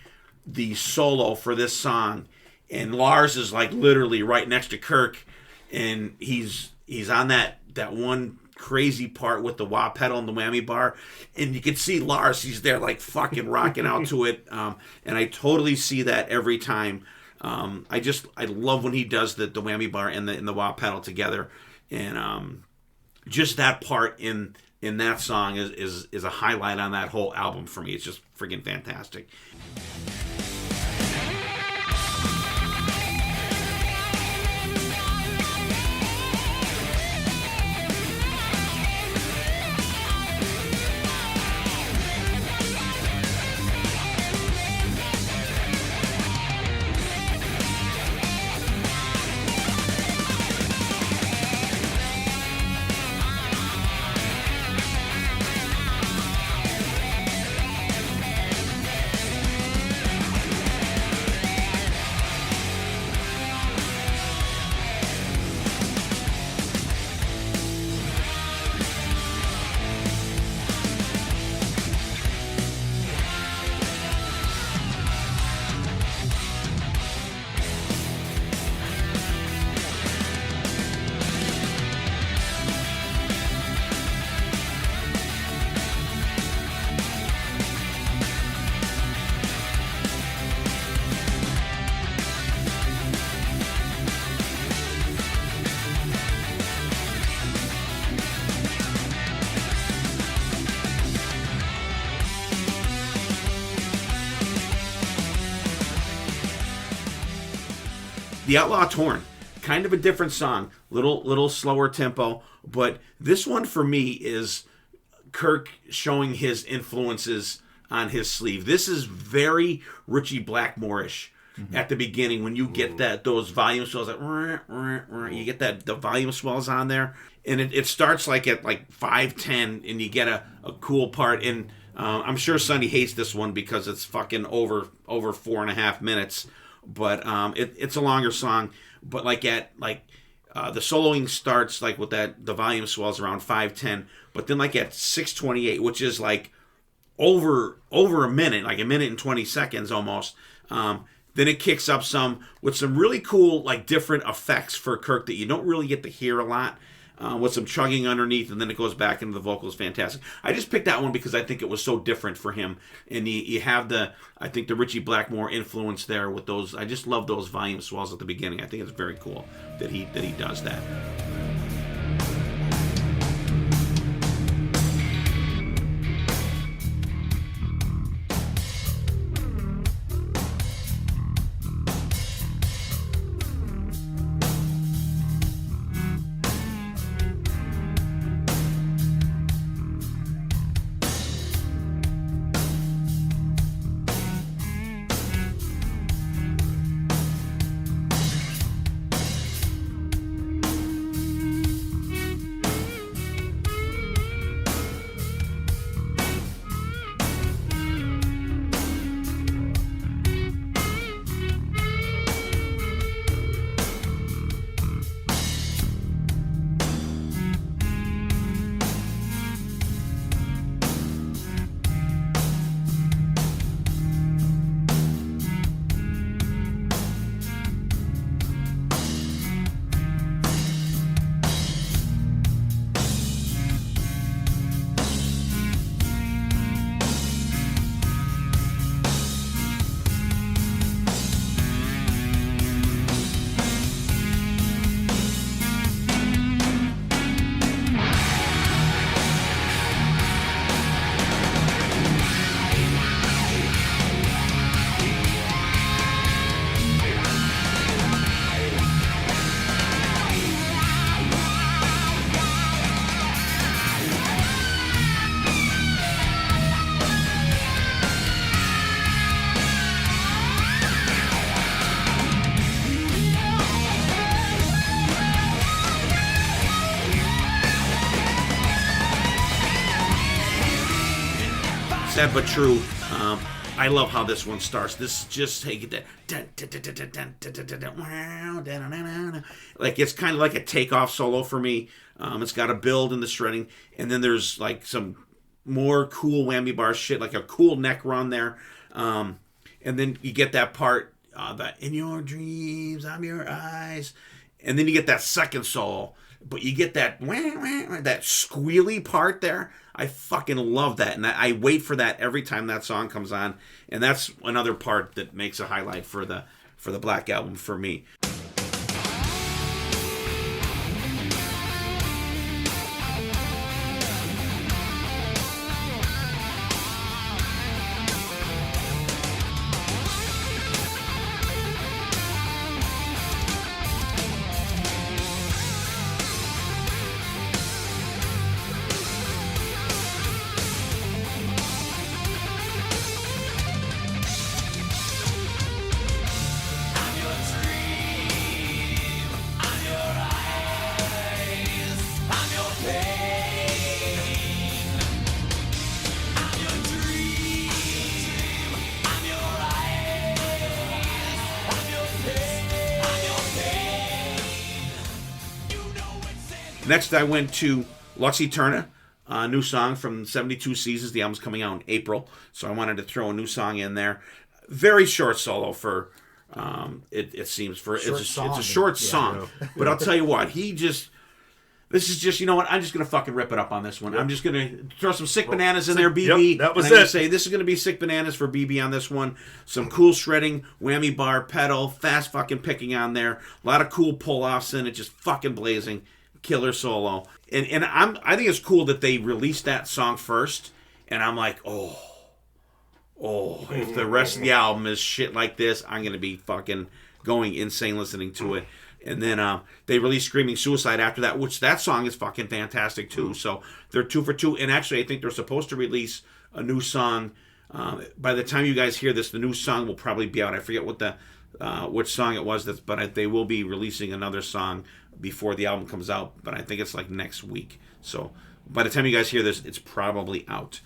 the solo for this song. And Lars is like literally right next to Kirk, and he's on that one crazy part with the wah pedal and the whammy bar, and you can see Lars, he's there like fucking rocking out to it, and I totally see that every time. I love when he does the whammy bar and the wah pedal together, and just that part in that song is a highlight on that whole album for me. It's just freaking fantastic. The Outlaw Torn, kind of a different song, little slower tempo, but this one for me is Kirk showing his influences on his sleeve. This is very Ritchie Blackmore-ish at the beginning when you get those volume swells. You get the volume swells on there, and it starts like at like 5:10, and you get a cool part. And I'm sure Sonny hates this one because it's fucking over 4.5 minutes. But it's a longer song. But the soloing starts like with the volume swells around 5:10, but then like at 6:28, which is like over a minute, like a minute and 20 seconds almost. Then it kicks up some with some really cool like different effects for Kirk that you don't really get to hear a lot. With some chugging underneath, and then it goes back into the vocals. Fantastic. I just picked that one because I think it was so different for him, and you have the Ritchie Blackmore influence there with those. I just love those volume swells at the beginning. I think it's very cool that he does that. Sad but true. I love how this one starts. This just take it like it's kind of like a takeoff solo for me. It's got a build in the shredding, and then there's like some more cool whammy bar shit, like a cool neck run there, and then you get that part that in your dreams I'm your eyes, and then you get that second solo, but you get that squealy part there. I fucking love that, and I wait for that every time that song comes on, and that's another part that makes a highlight for the Black Album for me. Next, I went to Lux Eterna, a new song from 72 Seasons. The album's coming out in April, so I wanted to throw a new song in there. Very short solo for it seems for it's a short song, but I'll tell you what, this is just, you know what, I'm just gonna fucking rip it up on this one. I'm just gonna throw some sick bananas in there, BB. Yep, that was and I'm it. gonna say this is gonna be sick bananas for BB on this one. Some cool shredding, whammy bar, pedal, fast fucking picking on there. A lot of cool pull-offs in it, just fucking blazing. Killer solo, and I think it's cool that they released that song first, and I'm like, if the rest of the album is shit like this, I'm gonna be fucking going insane listening to it. And then they released Screaming Suicide after that, which that song is fucking fantastic too. So they're 2 for 2. And actually, I think they're supposed to release a new song. By the time you guys hear this, the new song will probably be out. I forget what which song it was, but they will be releasing another song before the album comes out. But I think it's like next week. So by the time you guys hear this, it's probably out.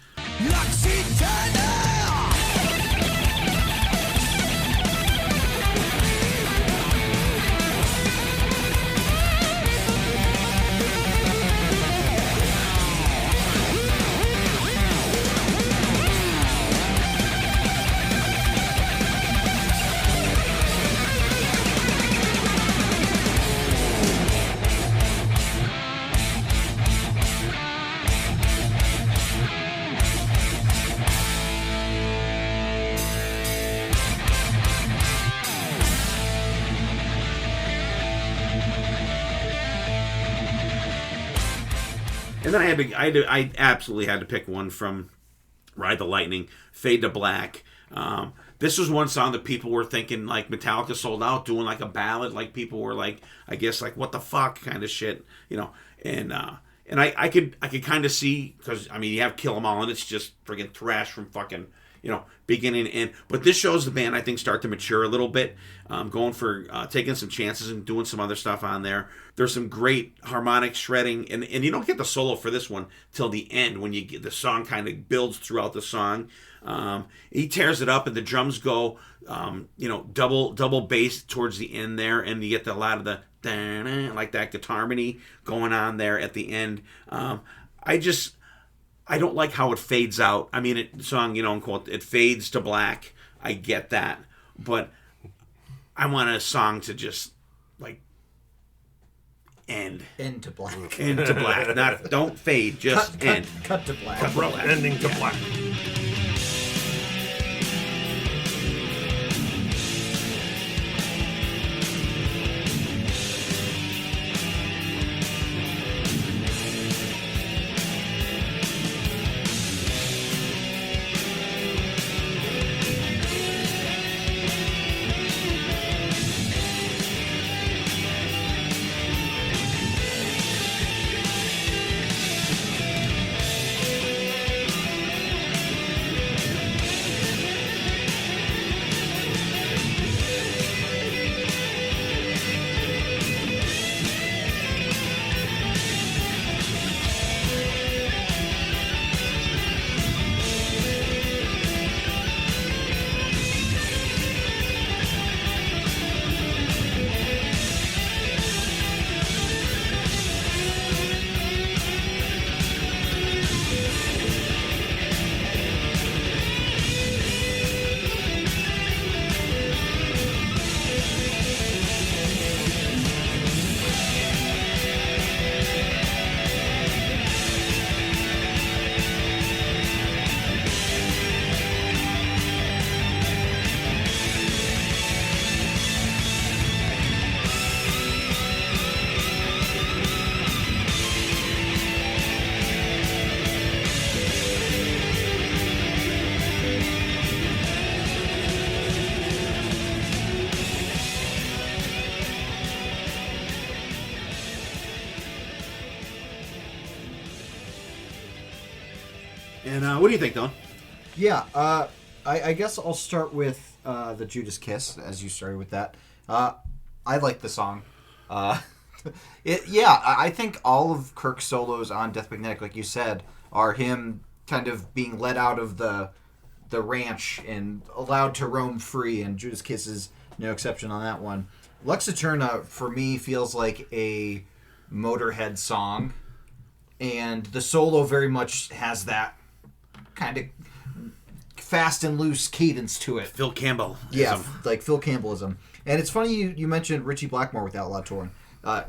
And then I absolutely had to pick one from Ride the Lightning, Fade to Black. This was one song that people were thinking like Metallica sold out, doing like a ballad, like people were like, I guess like what the fuck kind of shit, you know. And I could kind of see, because I mean you have Kill 'Em All and it's just friggin' thrash from fucking, you know, beginning to end. But this shows the band, I think, start to mature a little bit, going for taking some chances and doing some other stuff on there. There's some great harmonic shredding, and you don't get the solo for this one till the end when you get the song kind of builds throughout the song. He tears it up, and the drums go, you know, double bass towards the end there, and you get a lot of the like that guitar harmony going on there at the end. I don't like how it fades out. I mean, the song, you know, quote, it fades to black. I get that. But I want a song to just, like, end. End to black. End to black. Don't fade, just end. Cut to black. Cut to black. Ending to black. And what do you think, Don? Yeah, I guess I'll start with the Judas Kiss, as you started with that. I like the song. I think all of Kirk's solos on Death Magnetic, like you said, are him kind of being let out of the ranch and allowed to roam free, and Judas Kiss is no exception on that one. Lux Eterna, for me, feels like a Motorhead song, and the solo very much has that kind of fast and loose cadence to it. Phil Campbell. Yeah, like Phil Campbellism. And it's funny you mentioned Richie Blackmore with Outlaw Torn.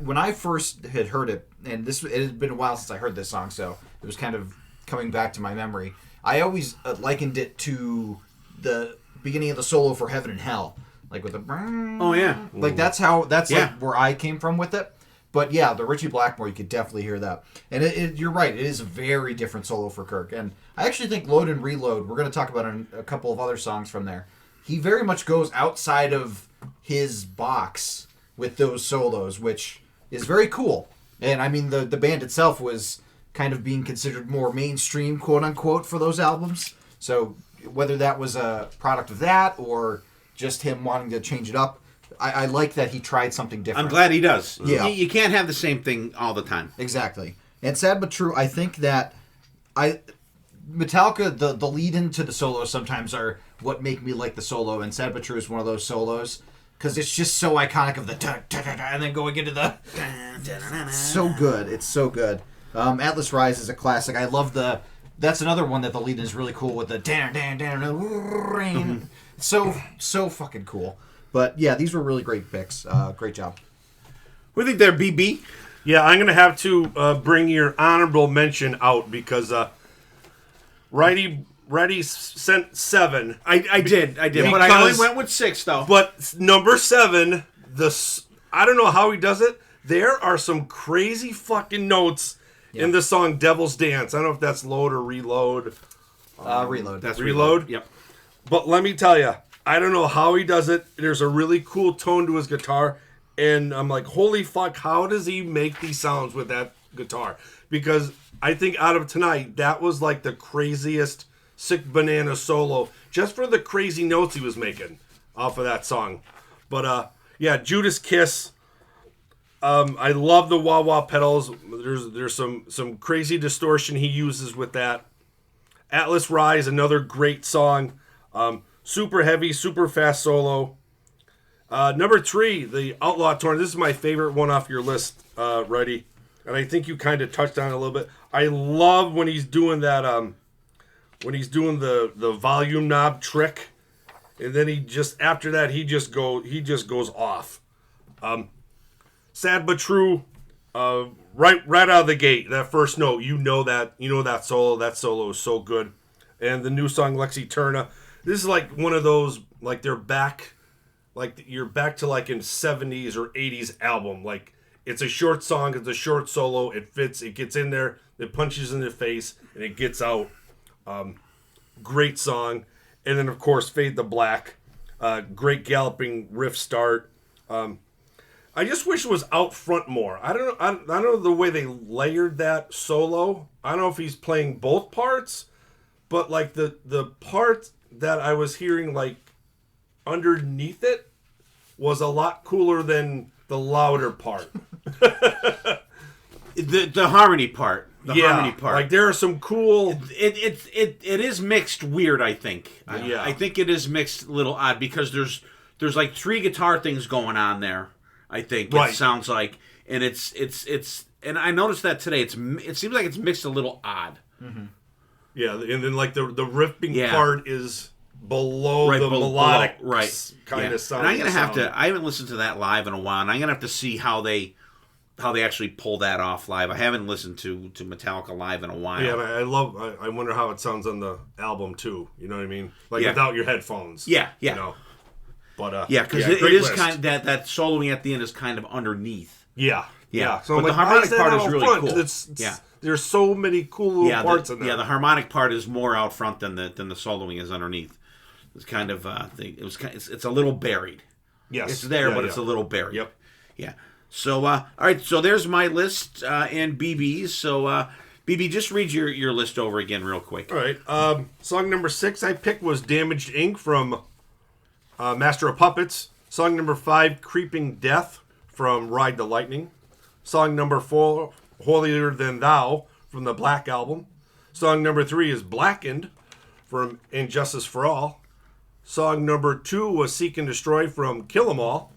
When I first had heard it, and it had been a while since I heard this song, so it was kind of coming back to my memory. I always likened it to the beginning of the solo for Heaven and Hell, like with the. Oh yeah. Like that's like where I came from with it. But yeah, the Richie Blackmore, you could definitely hear that. And you're right, it is a very different solo for Kirk. And I actually think Load and Reload, we're going to talk about a couple of other songs from there. He very much goes outside of his box with those solos, which is very cool. And I mean, the band itself was kind of being considered more mainstream, quote unquote, for those albums. So whether that was a product of that or just him wanting to change it up, I like that he tried something different. I'm glad he does. Yeah. You can't have the same thing all the time. Exactly. And sad but true, I think that Metallica, the lead into the solos sometimes are what make me like the solo, and Sad But True is one of those solos, because it's just so iconic of the and then going into the so good. It's so good. Atlas Rise is a classic. I love that's another one that the lead in is really cool with the so fucking cool. But yeah, these were really great picks. Great job. What do you think there, BB? Yeah, I'm going to have to bring your honorable mention out because Wrighty sent 7. I did, but I only went with 6 though. But number 7, I don't know how he does it. There are some crazy fucking notes in the song "Devil's Dance." I don't know if that's load or reload. Reload. That's reload. Yep. But let me tell you, I don't know how he does it. There's a really cool tone to his guitar, and I'm like, holy fuck, how does he make these sounds with that guitar? Because I think out of tonight, that was like the craziest Sick Banana solo, just for the crazy notes he was making off of that song. But yeah, Judas Kiss. I love the wah wah pedals. There's some crazy distortion he uses with that. Atlas Rise, another great song. Super heavy, super fast solo. Number 3, the Outlaw Torn. This is my favorite one off your list, Wrighty. And I think you kind of touched on it a little bit. I love when he's doing that, when he's doing the volume knob trick. And then after that, he just goes off. Sad but true. Right out of the gate, that first note, you know that solo is so good. And the new song Lexi Turna. This is like one of those, like they're back, like you're back to like in 70s or 80s album. Like it's a short song, it's a short solo, it fits, it gets in there, it punches in the face, and it gets out. Great song. And then of course Fade to Black. Great galloping riff start. I just wish it was out front more. I don't know the way they layered that solo. I don't know if he's playing both parts, but like the part that I was hearing like underneath it was a lot cooler than the louder part. the harmony part. Harmony part. Like there are some cool. It is mixed weird. I think. Yeah. I think it is mixed a little odd because there's like 3 guitar things going on there. I think it sounds like, and it's and I noticed that today. It seems like it's mixed a little odd. Mm-hmm. Yeah, and then like the riffing part is below the melodic kind of sound. And I'm gonna have to. I haven't listened to that live in a while, and I'm gonna have to see how they actually pull that off live. I haven't listened to Metallica live in a while. Yeah, I wonder how it sounds on the album too. You know what I mean? Like without your headphones. Yeah. You know? But because it is kind of that soloing at the end is kind of underneath. Yeah. So but the harmonic part is really cool. There's so many cool little parts in there. Yeah, the harmonic part is more out front than the soloing is underneath. It's kind of it's a little buried. Yes, it's there, but it's a little buried. Yep. Yeah. So all right. So there's my list and BB's. So BB, just read your list over again real quick. All right. Song number 6 I picked was "Damaged Ink" from Master of Puppets. Song number 5, "Creeping Death" from Ride the Lightning. Song number 4, "Holier Than Thou" from the Black Album. Song number 3 is "Blackened" from Injustice for All. Song number 2 was "Seek and Destroy" from Kill 'Em All.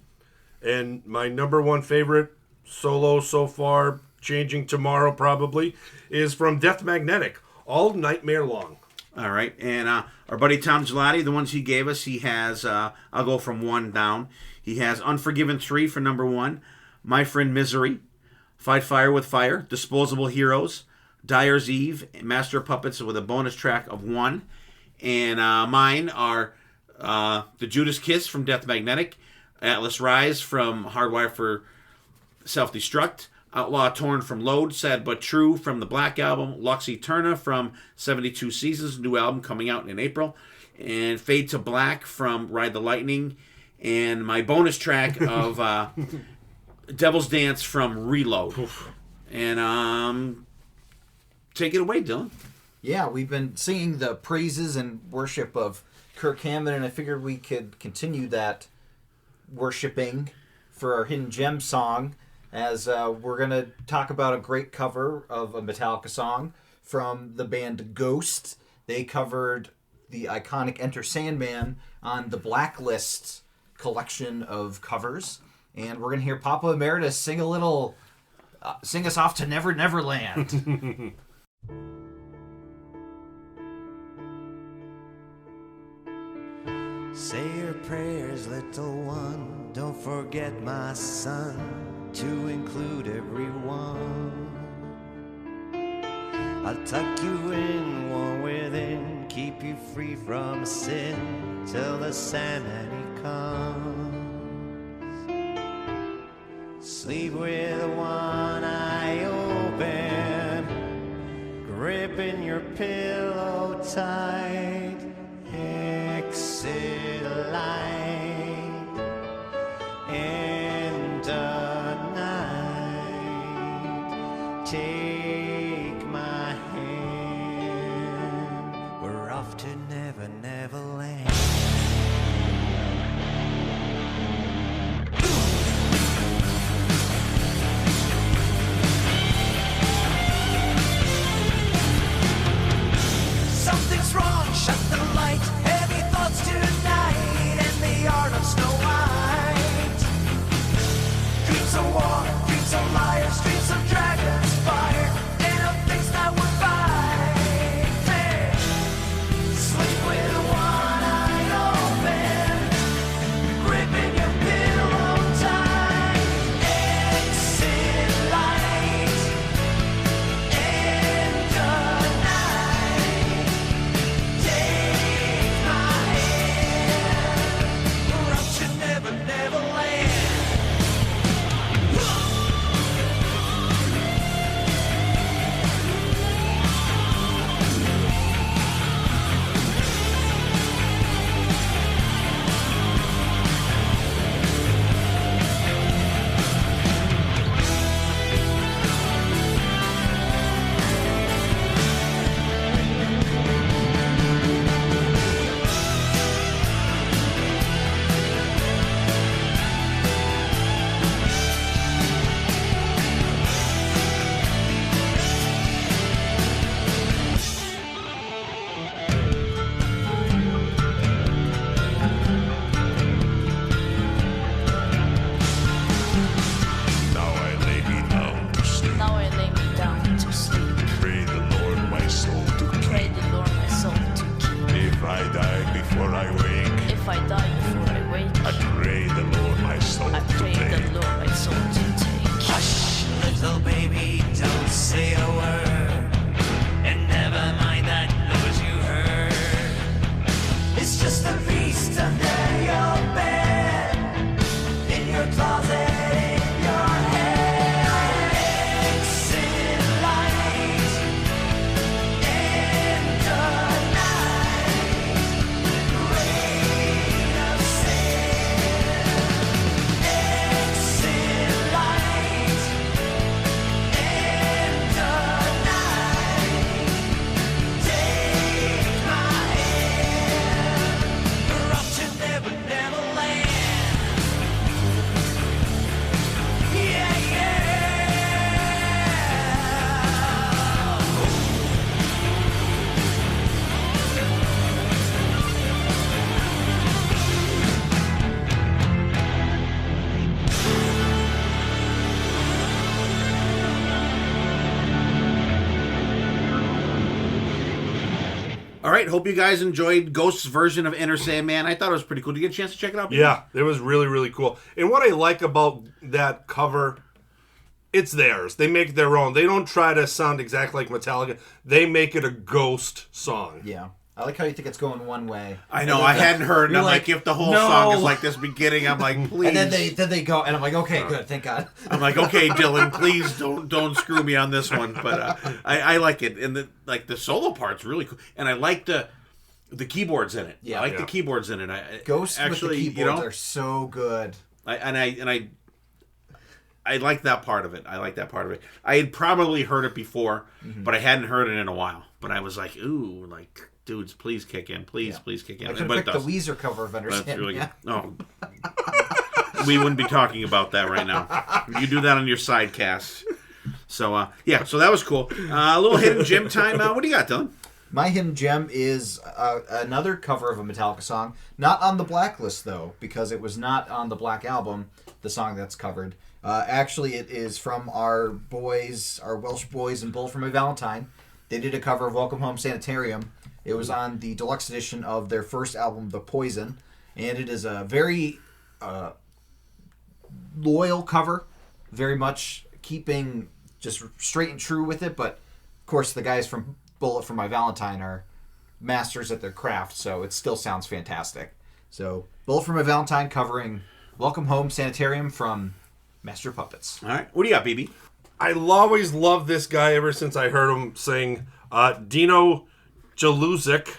And my number 1 favorite solo so far, changing tomorrow probably, is from Death Magnetic, "All Nightmare Long." All right, and our buddy Tom Gelati, the ones he gave us, he has, I'll go from 1 down. He has Unforgiven 3 for number 1, My Friend Misery, Fight Fire with Fire, Disposable Heroes, Dyer's Eve, Master of Puppets with a bonus track of 1. And mine are The Judas Kiss from Death Magnetic, Atlas Rise from Hardwire for Self-Destruct, Outlaw Torn from Load, Sad But True from the Black Album, Lux Eterna from 72 Seasons, new album coming out in April, and Fade to Black from Ride the Lightning, and my bonus track of Devil's Dance from Reload. And take it away, Dylan. Yeah, we've been singing the praises and worship of Kirk Hammett, and I figured we could continue that worshiping for our Hidden Gem song, as we're going to talk about a great cover of a Metallica song from the band Ghost. They covered the iconic Enter Sandman on the Blacklist collection of covers, and we're going to hear Papa Emeritus sing a little, sing us off to Never Never Land. Say your prayers, little one. Don't forget, my son, to include everyone. I'll tuck you in, warm within, keep you free from sin till the Sandman he comes. Sleep with one eye open, gripping your pillow tight. Exit light and a night. Take my hand. We're off to Never Never Land. Something's wrong. Shut the light. Heavy thoughts tonight in the art of Snow White. Dreams of war, dreams of liars, dreams of dragons, fire, and of things that would fight. Sleep with one eye open, gripping your pillow tight. Exit light, end of night. Take my hand, we're up to Never Never Land. Now I lay me down to sleep. Now I lay me down to sleep. Pray the Lord my soul to Pray keep. the Lord my soul to keep. If I die before I wake, If I die before I wake, I pray the Lord my soul I to pray take. the Lord my soul to take. Hush, little baby, don't say a word, and never mind that noise you heard. It's just a beast under your bed, in your closet, in your head. Exit light, end of night, rain of sin. Exit light, end of night. Take my hand, we're off to Never Never Land. Yeah, yeah. All right, hope you guys enjoyed Ghost's version of Enter Sandman. I thought it was pretty cool. Did you get a chance to check it out? Yeah, it was really, really cool. And what I like about that cover, it's theirs. They make it their own. They don't try to sound exactly like Metallica. They make it a Ghost song. Yeah. I like how you think it's going one way. I know, I hadn't heard, and You're I'm like, if the whole no. song is like this beginning, I'm like, please. And then they go, and I'm like, okay, good, thank God. I'm like, okay, Dylan, please don't screw me on this one. But I like it, and the solo part's really cool, and I like the keyboards in it. Yeah. I like the keyboards in it. Ghosts actually, with the keyboards are so good. I like that part of it. I had probably heard it before, but I hadn't heard it in a while. But I was like, ooh, like, dudes, please kick in. Please kick in. I could But have it picked the does. Weezer cover of That's Understand. really good. Oh. We wouldn't be talking about that right now. You do that on your sidecast. So, so that was cool. A little hidden gem time. What do you got, Dylan? My hidden gem is another cover of a Metallica song. Not on the Blacklist, though, because it was not on the Black Album, the song that's covered. Actually, it is from our Welsh boys in Bullet for My Valentine. They did a cover of Welcome Home Sanitarium. It was on the deluxe edition of their first album, The Poison. And it is a very loyal cover, very much keeping just straight and true with it. But, of course, the guys from Bullet for My Valentine are masters at their craft, so it still sounds fantastic. So, Bullet for My Valentine covering Welcome Home Sanitarium from Master of Puppets. All right. What do you got, BB? I always loved this guy ever since I heard him sing. Dino Jaluzik.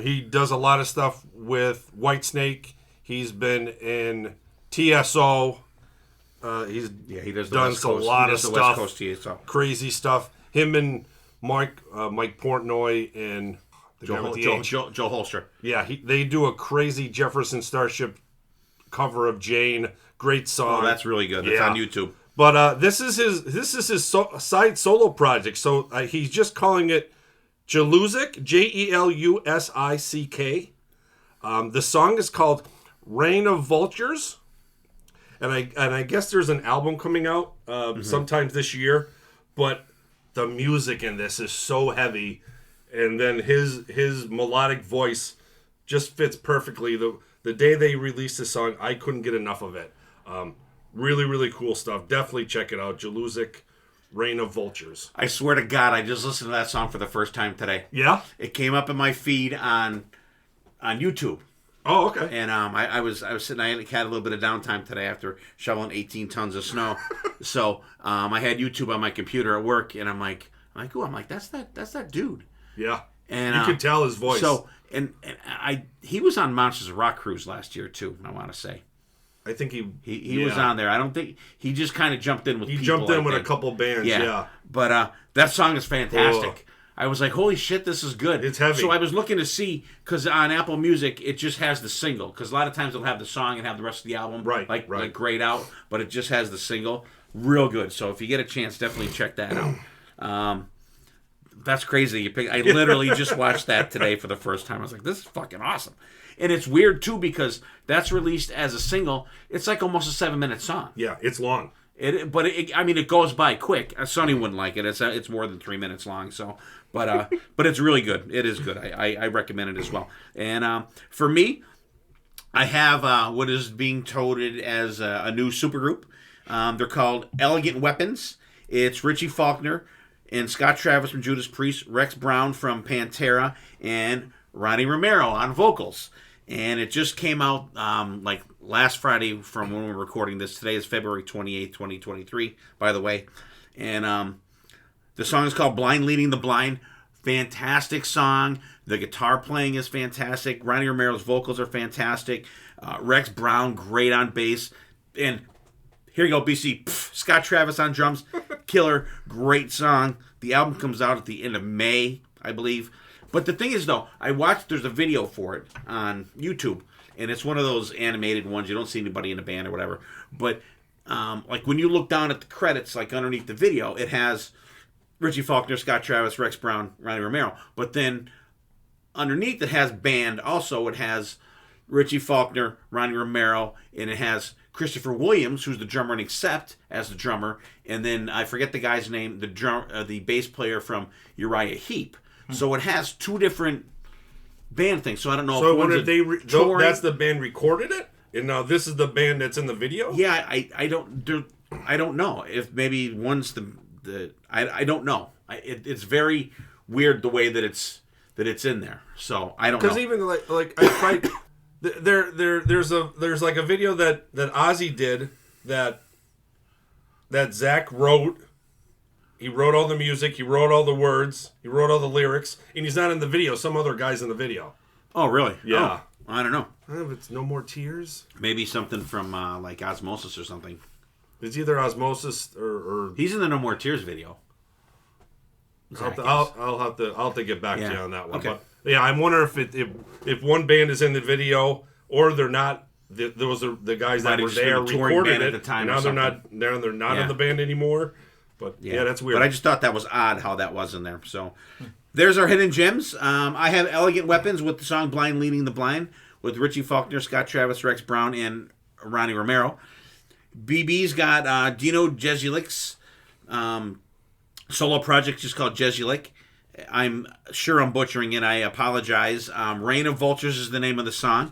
He does a lot of stuff with Whitesnake. He's been in TSO. He does the done West a Coast. lot He of does the stuff, West Coast TSO. crazy stuff. Him and Mike Portnoy and the guy with the H. Joe Holster. Yeah, they do a crazy Jefferson Starship cover of Jane. Great song. Oh, that's really good. That's on YouTube. But this is his side solo project. So he's just calling it Jalusic, Jelusick. The song is called "Reign of Vultures," and I guess there's an album coming out sometimes this year. But the music in this is so heavy, and then his melodic voice just fits perfectly. The day they released this song, I couldn't get enough of it. Really, really cool stuff. Definitely check it out. Jalusic, Reign of Vultures. I swear to God, I just listened to that song for the first time today. Yeah? It came up in my feed on YouTube. Oh, okay. And I was sitting. I had a little bit of downtime today after shoveling 18 tons of snow. So I had YouTube on my computer at work, and I'm like, ooh, that's that dude. Yeah. And you could tell his voice. So he was on Monsters of Rock Cruise last year too. I want to say. I think he was on there. I don't think he just kind of jumped in with. He people, jumped in with a couple bands. Yeah. But that song is fantastic. I was like, holy shit, this is good. It's heavy. So I was looking to see, because on Apple Music, it just has the single. Because a lot of times they'll have the song and have the rest of the album like grayed out, but it just has the single. Real good. So if you get a chance, definitely check that out. That's crazy. I literally just watched that today for the first time. I was like, this is fucking awesome. And it's weird, too, because that's released as a single. It's like almost a 7-minute song. Yeah, it's long. But it goes by quick. Sonny wouldn't like it. It's more than 3 minutes long. So, but it's really good. It is good. I recommend it as well. And for me, I have what is being touted as a new supergroup. They're called Elegant Weapons. It's Richie Faulkner and Scott Travis from Judas Priest, Rex Brown from Pantera, and Ronnie Romero on vocals. And it just came out like last Friday from when we're recording this. Today is February 28th, 2023, by the way. And the song is called Blind Leading the Blind. Fantastic song. The guitar playing is fantastic. Ronnie Romero's vocals are fantastic. Rex Brown, great on bass. And here you go, BC. Scott Travis on drums. Killer. Great song. The album comes out at the end of May, I believe. But the thing is, though, there's a video for it on YouTube, and it's one of those animated ones. You don't see anybody in the band or whatever. But, like, when you look down at the credits, like, underneath the video, it has Richie Faulkner, Scott Travis, Rex Brown, Ronnie Romero. But then underneath it has band. Also, it has Richie Faulkner, Ronnie Romero, and it has Christopher Williams, who's the drummer in Accept, as the drummer. And then, I forget the guy's name, the bass player from Uriah Heep. So it has two different band things. So I don't know. So if that's the band recorded it, and now this is the band that's in the video. Yeah, I don't know if maybe one's I don't know. It's very weird the way that it's in there. So I don't know. Because even like I fight there's like a video that Ozzy did that Zach wrote. He wrote all the music. He wrote all the words. He wrote all the lyrics. And he's not in the video. Some other guy's in the video. Oh, really? Yeah. Oh, I don't know. If it's No More Tears. Maybe something from like Osmosis or something. It's either Osmosis or He's in the No More Tears video. I'll have to get back to Yeah. you on that one. Okay. But yeah, I'm wondering if one band is in the video or they're not. Those are the guys that Might have were just been there a touring recorded band it. at the time and or now something. they're not Yeah. in the band anymore. But yeah, that's weird. But I just thought that was odd how that was in there. So there's our hidden gems. I have Elegant Weapons with the song Blind Leading the Blind with Richie Faulkner, Scott Travis, Rex Brown, and Ronnie Romero. BB's got Dino Jezulik's solo project just called Jezulik. I'm sure I'm butchering it. I apologize. Reign of Vultures is the name of the song.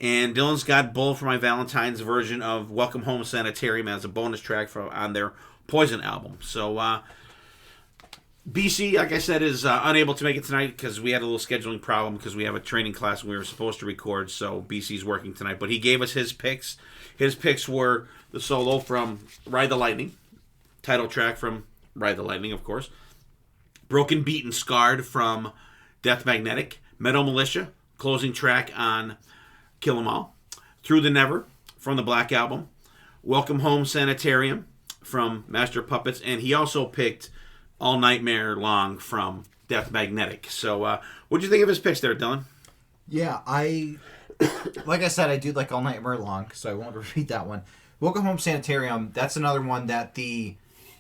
And Dylan's got Bull for My Valentine's version of Welcome Home Sanitarium as a bonus track on their Poison album. So BC, like I said, is unable to make it tonight because we had a little scheduling problem because we have a training class and we were supposed to record. So BC's working tonight. But he gave us his picks. His picks were the solo from Ride the Lightning, title track from Ride the Lightning, of course. Broken, Beaten, Scarred from Death Magnetic. Metal Militia, closing track on Kill 'Em All. Through the Never from the Black Album. Welcome Home Sanitarium from Master of Puppets. And he also picked All Nightmare Long from Death Magnetic. So what'd you think of his picks there, Dylan? Yeah, like I said, I do like All Nightmare Long, so I won't repeat that one. Welcome Home Sanitarium, that's another one that the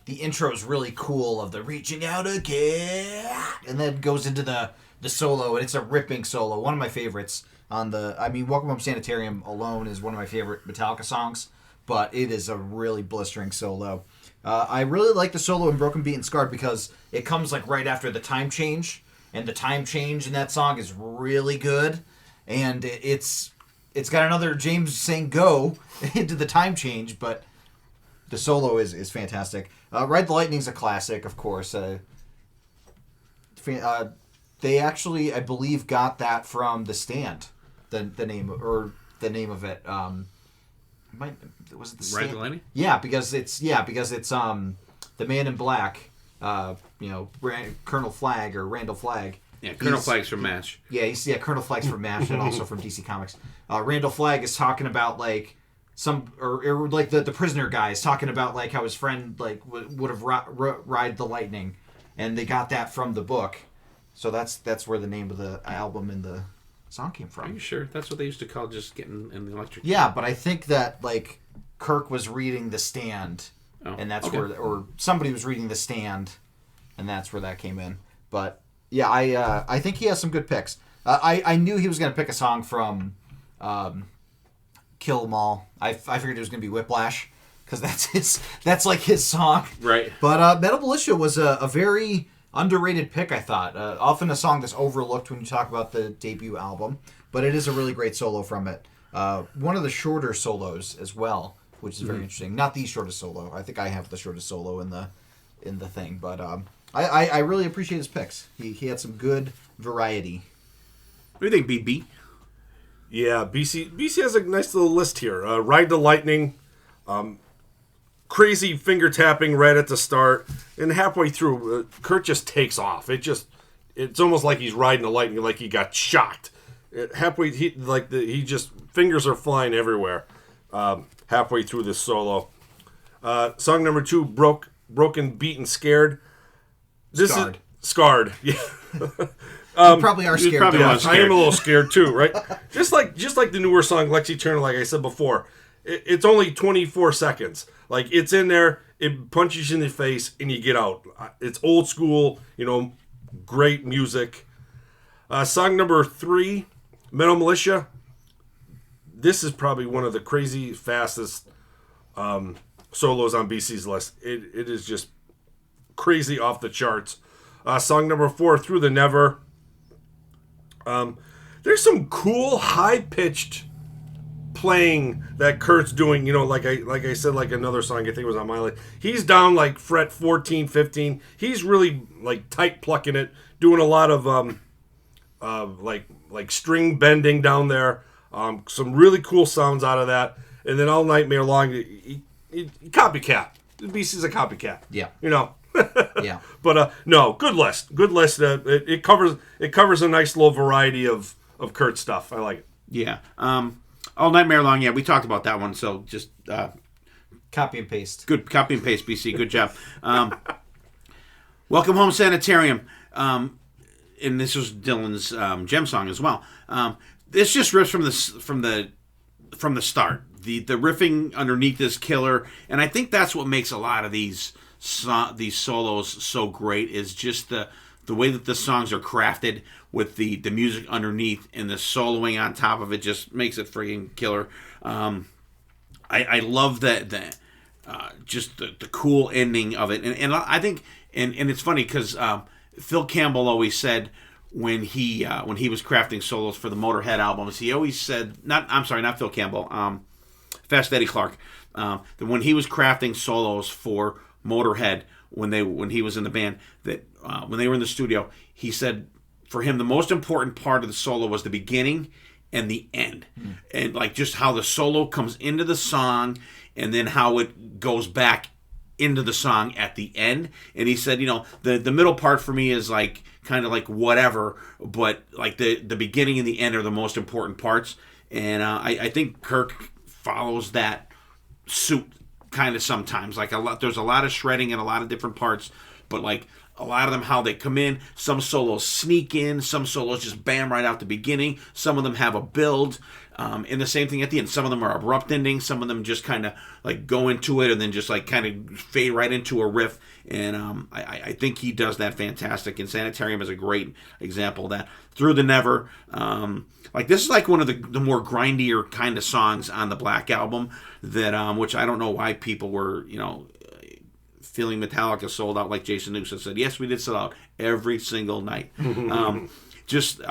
intro is really cool of the reaching out again, and then goes into the solo, and it's a ripping solo, one of my favorites. Welcome Home Sanitarium alone is one of my favorite Metallica songs, but it is a really blistering solo. I really like the solo in Broken, Beaten, Scarred because it comes like right after the time change, and the time change in that song is really good, and it's got another James saying go into the time change, but the solo is fantastic. Ride the Lightning's a classic, of course. They actually, I believe, got that from The Stand, the name of it. Was it The Stand? Ride the Lightning? Yeah, because it's the Man in Black, Colonel Flagg or Randall Flagg. Yeah, Colonel Flagg's from MASH. Yeah, Colonel Flagg's from MASH and also from DC Comics. Randall Flagg is talking about like the prisoner guy is talking about like how his friend like would have ride the lightning, and they got that from the book. So that's where the name of the album and the song came from. Are you sure? That's what they used to call just getting in the electric. Yeah, but I think that like Kirk was reading The Stand, and that's okay. or somebody was reading The Stand, and that's where that came in. But yeah, I think he has some good picks. I knew he was going to pick a song from Kill 'Em All. I figured it was going to be Whiplash because that's like his song. Right. But Metal Militia was a very underrated pick, I thought. Often a song that's overlooked when you talk about the debut album, but it is a really great solo from it. One of the shorter solos as well, which is very interesting. Not the shortest solo. I think I have the shortest solo in the thing, but I really appreciate his picks. He had some good variety. What do you think, BB? Yeah, BC has a nice little list here. Ride the Lightning, crazy finger tapping right at the start, and halfway through, Kurt just takes off. It's almost like he's riding the lightning, like he got shocked. He just fingers are flying everywhere. Halfway through this solo, song number 2, Broken, Beaten, Scared. Scarred. Yeah. You probably are scared. probably though. was. I am a little scared too, right? just like the newer song Lexi Turner, like I said before, it's only 24 seconds. Like it's in there, it punches you in the face, and you get out. It's old school, great music. Song number 3, Metal Militia. This is probably one of the crazy fastest solos on BC's list. It is just crazy off the charts. Song number 4, Through the Never. There's some cool high-pitched playing that Kurt's doing, like I said, like another song I think it was on my list. He's down like fret 14, 15. He's really like tight plucking it, doing a lot of like string bending down there. Some really cool sounds out of that. And then All Nightmare Long, he copycat. BC's a copycat. Yeah. Yeah. But no, good list. Good list. It covers a nice little variety of Kurt stuff. I like it. Yeah. All Nightmare Long. Yeah, we talked about that one. So just Copy and paste. good copy and paste, BC. Good job. Welcome Home Sanitarium. And this was Dylan's gem song as well. This just riffs from the start. The riffing underneath is killer, and I think that's what makes a lot of these solos so great. Is just the way that the songs are crafted with the music underneath and the soloing on top of it just makes it freaking killer. I love that just the cool ending of it, and I think and it's funny because Phil Campbell always said when he was crafting solos for the Motorhead albums, he always said not Phil Campbell, Fast Eddie Clark, that when he was crafting solos for Motorhead when he was in the band, that when they were in the studio, he said for him the most important part of the solo was the beginning and the end, and like just how the solo comes into the song and then how it goes back into the song at the end. And he said, the middle part for me is like kind of like whatever, but like the beginning and the end are the most important parts. And I think Kirk follows that suit kind of sometimes. Like there's a lot of shredding in a lot of different parts, but like a lot of them, how they come in, some solos sneak in, some solos just bam right out the beginning, some of them have a build, and the same thing at the end. Some of them are abrupt endings, some of them just kind of like go into it and then just like kind of fade right into a riff, and I think he does that fantastic, and Sanitarium is a great example of that. Through the Never, like this is like one of the more grindier kind of songs on the Black Album that which I don't know why people were feeling Metallica sold out like Jason Newsted said. Yes, we did sell out every single night. Just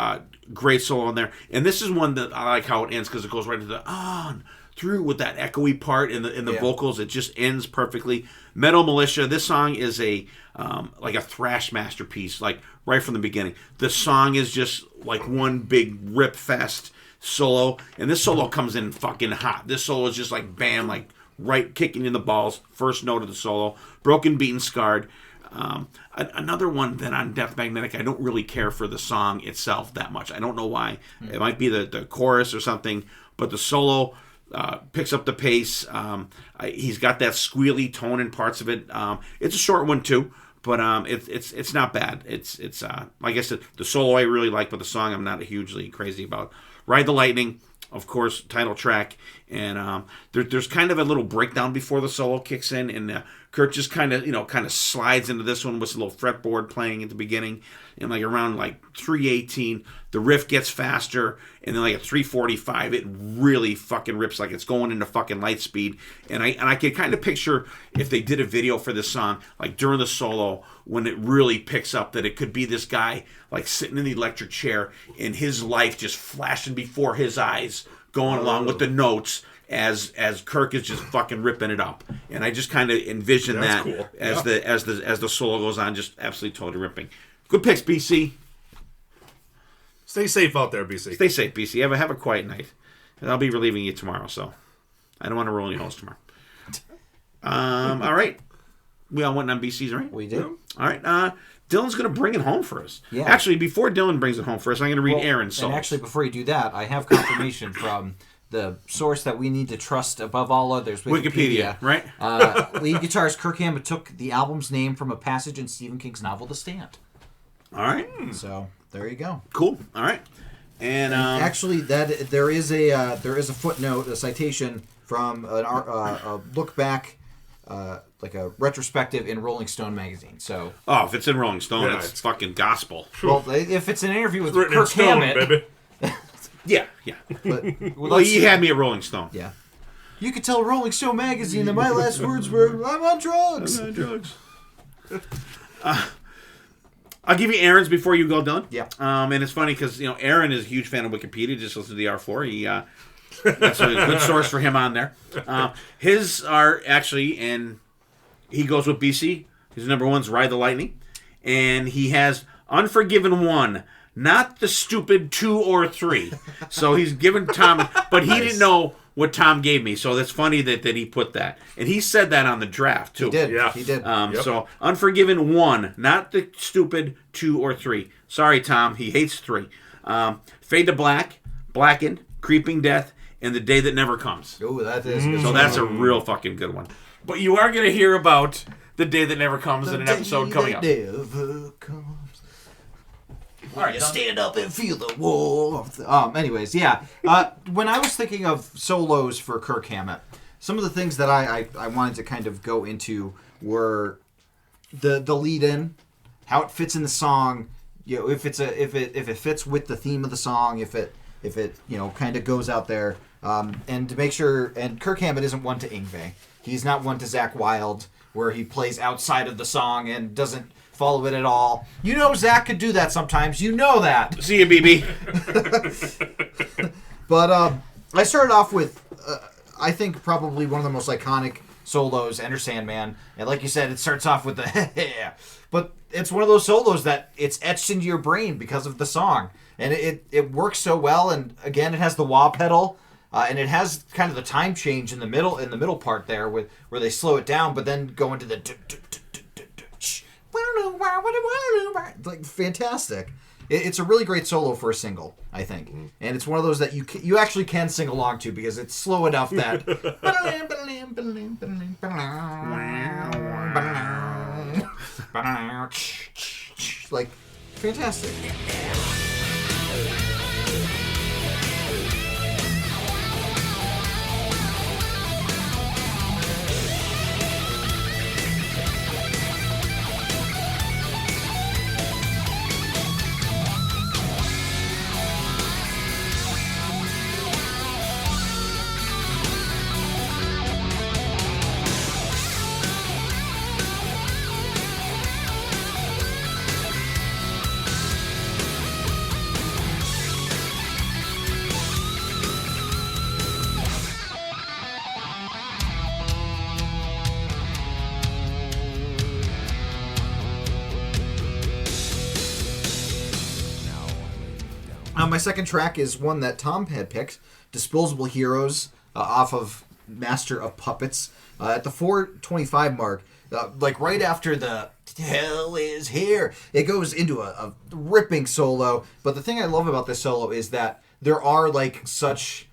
great solo in there. And this is one that I like how it ends because it goes right into the on through with that echoey part in the vocals. It just ends perfectly. Metal Militia. This song is a like a thrash masterpiece, like right from the beginning. The song is just like one big rip fest solo, and this solo comes in fucking hot. This solo is just like bam, like right kicking in the balls. First note of the solo. Broken, Beaten, Scarred. Another one that on Death Magnetic, I don't really care for the song itself that much. I don't know why. It might be the chorus or something, but the solo picks up the pace. He's got that squealy tone in parts of it. It's a short one too, but it's not bad. It's like I said, the solo I really like, but the song I'm not hugely crazy about. Ride the Lightning, of course, title track, and there's kind of a little breakdown before the solo kicks in, and Kurt just kind of slides into this one with a little fretboard playing at the beginning, and like around like 3:18, the riff gets faster, and then like at 3:45, it really fucking rips like it's going into fucking light speed, and I could kind of picture if they did a video for this song, like during the solo when it really picks up, that it could be this guy like sitting in the electric chair and his life just flashing before his eyes, going along with the notes as Kirk is just fucking ripping it up, and I just kind of envision that cool. as the solo goes on, just absolutely totally ripping. Good picks, BC. Stay safe out there, BC. Stay safe, BC. Have a quiet night, and I'll be relieving you tomorrow, so I don't want to roll any holes tomorrow. All right, we all went on BC's, right? We did. All right. Dylan's going to bring it home for us. Yeah. Actually, before Dylan brings it home for us, I'm going to read Aaron's solos. And actually, before you do that, I have confirmation from the source that we need to trust above all others, Wikipedia. Right? Lead guitarist Kirk Hammett took the album's name from a passage in Stephen King's novel The Stand. All right. So there you go. Cool. All right. And actually, that there is a footnote, a citation from a look back, like a retrospective in Rolling Stone magazine. So if it's in Rolling Stone, it's fucking gospel. Well, if it's an interview with Written Kirk in stone, Hammett, baby. Yeah. but, Well, you had me at Rolling Stone. Yeah. You could tell Rolling Stone magazine that my last words were, "I'm on drugs." I'm on drugs. I'll give you Aaron's before you go, Dylan. Yeah. And it's funny because Aaron is a huge fan of Wikipedia. Just listen to the R4. He that's a good source for him on there. His are actually, and he goes with BC. His number one's Ride the Lightning, and he has Unforgiven 1. Not the stupid 2 or 3. So he's given Tom, but he didn't know what Tom gave me. So that's funny that he put that. And he said that on the draft, too. He did. Yeah. He did. So Unforgiven 1, not the stupid 2 or 3. Sorry, Tom. He hates 3. Fade to Black, Blackened, Creeping Death, and The Day That Never Comes. Ooh, that is a good. So that's a real fucking good one. But you are going to hear about The Day That Never Comes in an episode coming up. Never comes. All right, Stand up and feel the warmth. Anyways, yeah. When I was thinking of solos for Kirk Hammett, some of the things that I wanted to kind of go into were the lead in, how it fits in the song. You know, if it fits with the theme of the song, if it kind of goes out there, and to make sure. And Kirk Hammett isn't one to Yngwie. He's not one to Zakk Wylde, where he plays outside of the song and doesn't follow it at all. You know Zakk could do that sometimes. You know that. See you, BB. But I started off with, I think, probably one of the most iconic solos, Enter Sandman. And like you said, it starts off with the but it's one of those solos that it's etched into your brain because of the song. And it works so well. And again, it has the wah pedal. And it has kind of the time change in the middle part there where they slow it down, but then go into the like fantastic. It's a really great solo for a single, I think, and it's one of those that you actually can sing along to because it's slow enough that like fantastic. My second track is one that Tom had picked, Disposable Heroes, off of Master of Puppets. At the 4:25 mark, like right after the Hell is Here, it goes into a ripping solo. But the thing I love about this solo is that there are like such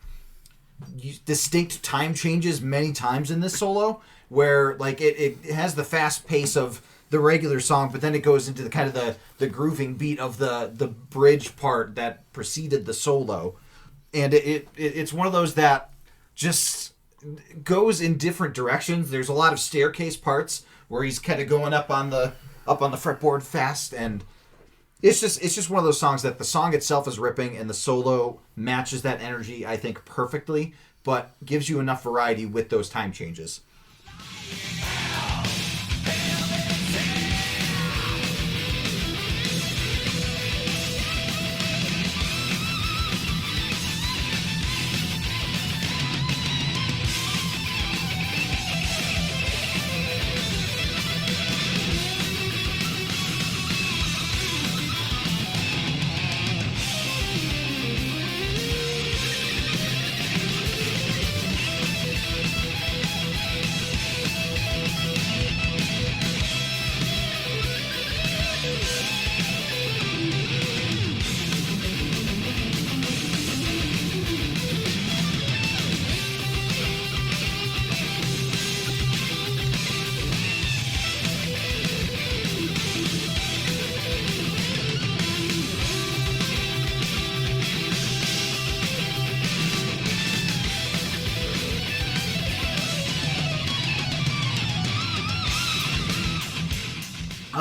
distinct time changes many times in this solo, where like it has the fast pace of the regular song, but then it goes into the kind of the grooving beat of the bridge part that preceded the solo, and it's one of those that just goes in different directions. There's a lot of staircase parts where he's kind of going up on the fretboard fast, and it's just one of those songs that the song itself is ripping and the solo matches that energy, I think, perfectly, but gives you enough variety with those time changes.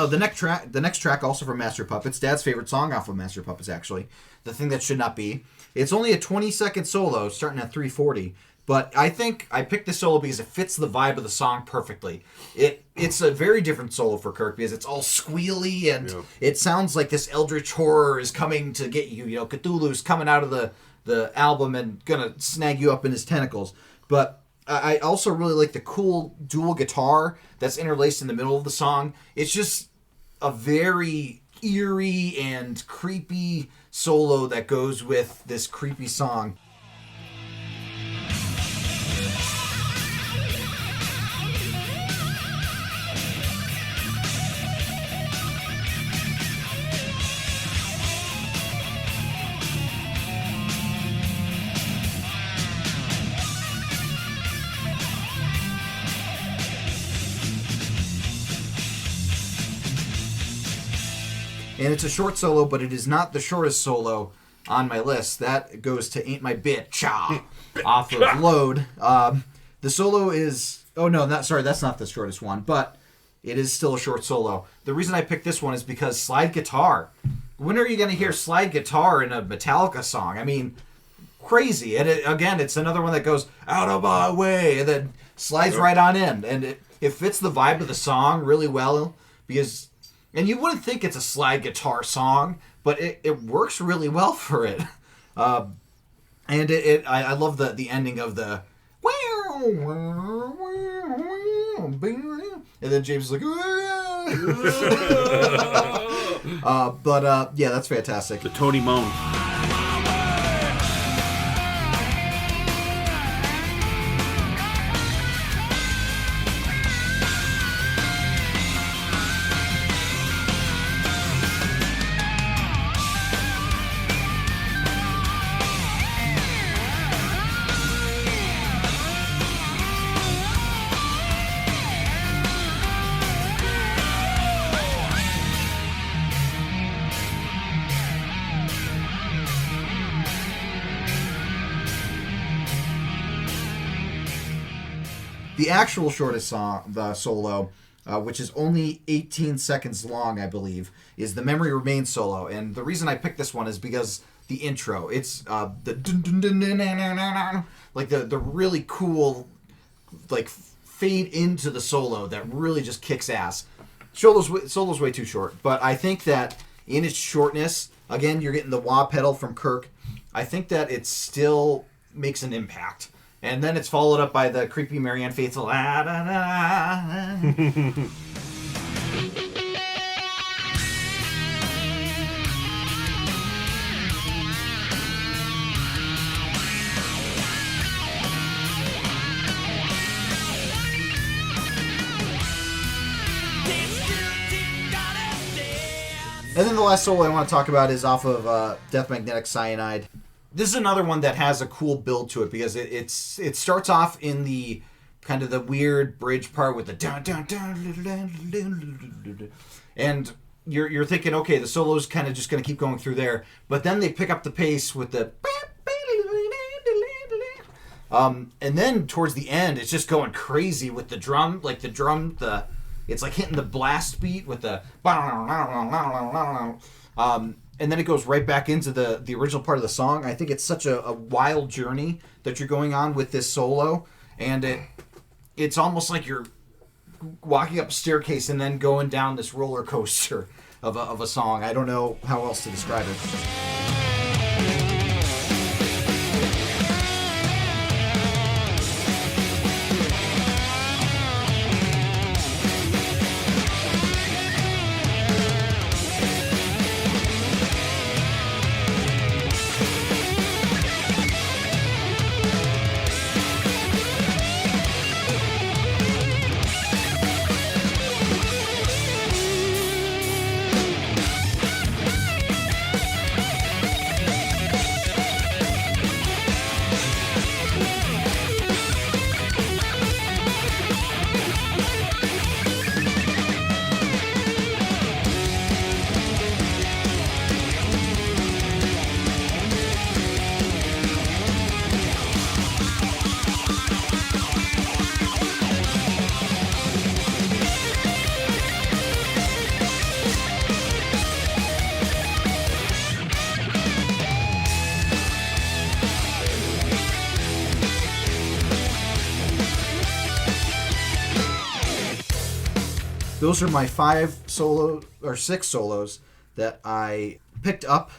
The next track, also from Master of Puppets, Dad's favorite song off of Master of Puppets, actually. The Thing That Should Not Be. It's only a 20-second solo, starting at 3:40, but I think I picked this solo because it fits the vibe of the song perfectly. It's a very different solo for Kirk because it's all squealy, and it sounds like this eldritch horror is coming to get you. You know, Cthulhu's coming out of the album and gonna snag you up in his tentacles. But I also really like the cool dual guitar that's interlaced in the middle of the song. It's just a very eerie and creepy solo that goes with this creepy song. And it's a short solo, but it is not the shortest solo on my list. That goes to Ain't My Bitch off of Load. The solo is... Oh, no, that's not the shortest one, but it is still a short solo. The reason I picked this one is because slide guitar. When are you going to hear slide guitar in a Metallica song? I mean, crazy. And again, it's another one that goes, out of my way, and then slides right on in. And it fits the vibe of the song really well, because... And you wouldn't think it's a slide guitar song, but it works really well for it. And I love the ending of the... And then James is like... yeah, that's fantastic. The Tony Moan. The actual shortest song, the solo, which is only 18 seconds long, I believe, is the Memory Remains solo. And the reason I picked this one is because the intro. It's the like the really cool like fade into the solo that really just kicks ass. Solo's way too short, but I think that in its shortness, again, you're getting the wah pedal from Kirk. I think that it still makes an impact. And then it's followed up by the creepy Marianne Faithfull. And then the last solo I want to talk about is off of Death Magnetic Cyanide. This is another one that has a cool build to it because it starts off in the kind of the weird bridge part with the dun dun dun, and you're thinking, okay, the solo's kind of just going to keep going through there, but then they pick up the pace with the and then towards the end it's just going crazy with the drum, it's like hitting the blast beat with the and then it goes right back into the original part of the song. I think it's such a wild journey that you're going on with this solo. And it's almost like you're walking up a staircase and then going down this roller coaster of a song. I don't know how else to describe it. Those are my 6 solos that I picked up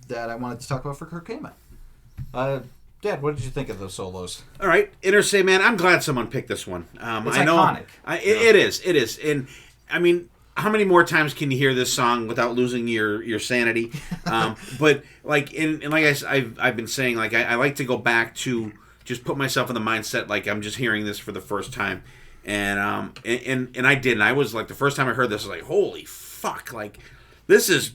that I wanted to talk about for Kirk Hammett. Dad, what did you think of those solos? All right, Interstate Man. I'm glad someone picked this one. It's iconic. It is, and I mean, how many more times can you hear this song without losing your sanity? But like, I've been saying, like, I like to go back to just put myself in the mindset like I'm just hearing this for the first time. And I did, and I was like, the first time I heard this, I was like, holy fuck, like, this is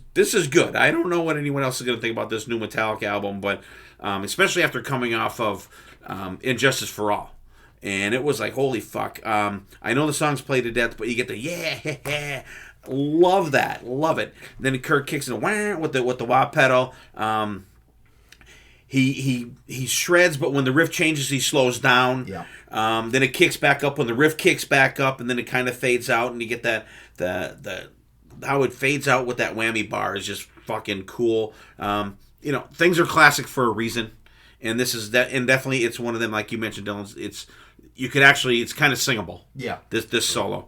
good. I don't know what anyone else is going to think about this new Metallica album, but especially after coming off of Injustice for All. And it was like, holy fuck. I know the song's played to death, but you get the yeah. Love that. Love it. Then Kirk kicks in wah with the wah pedal. He shreds, but when the riff changes, he slows down. Yeah. Then it kicks back up when the riff kicks back up, and then it kind of fades out, and you get that the how it fades out with that whammy bar is just fucking cool. Things are classic for a reason, and this is that, and definitely it's one of them. Like you mentioned, Dylan, it's kind of singable. Yeah. This solo.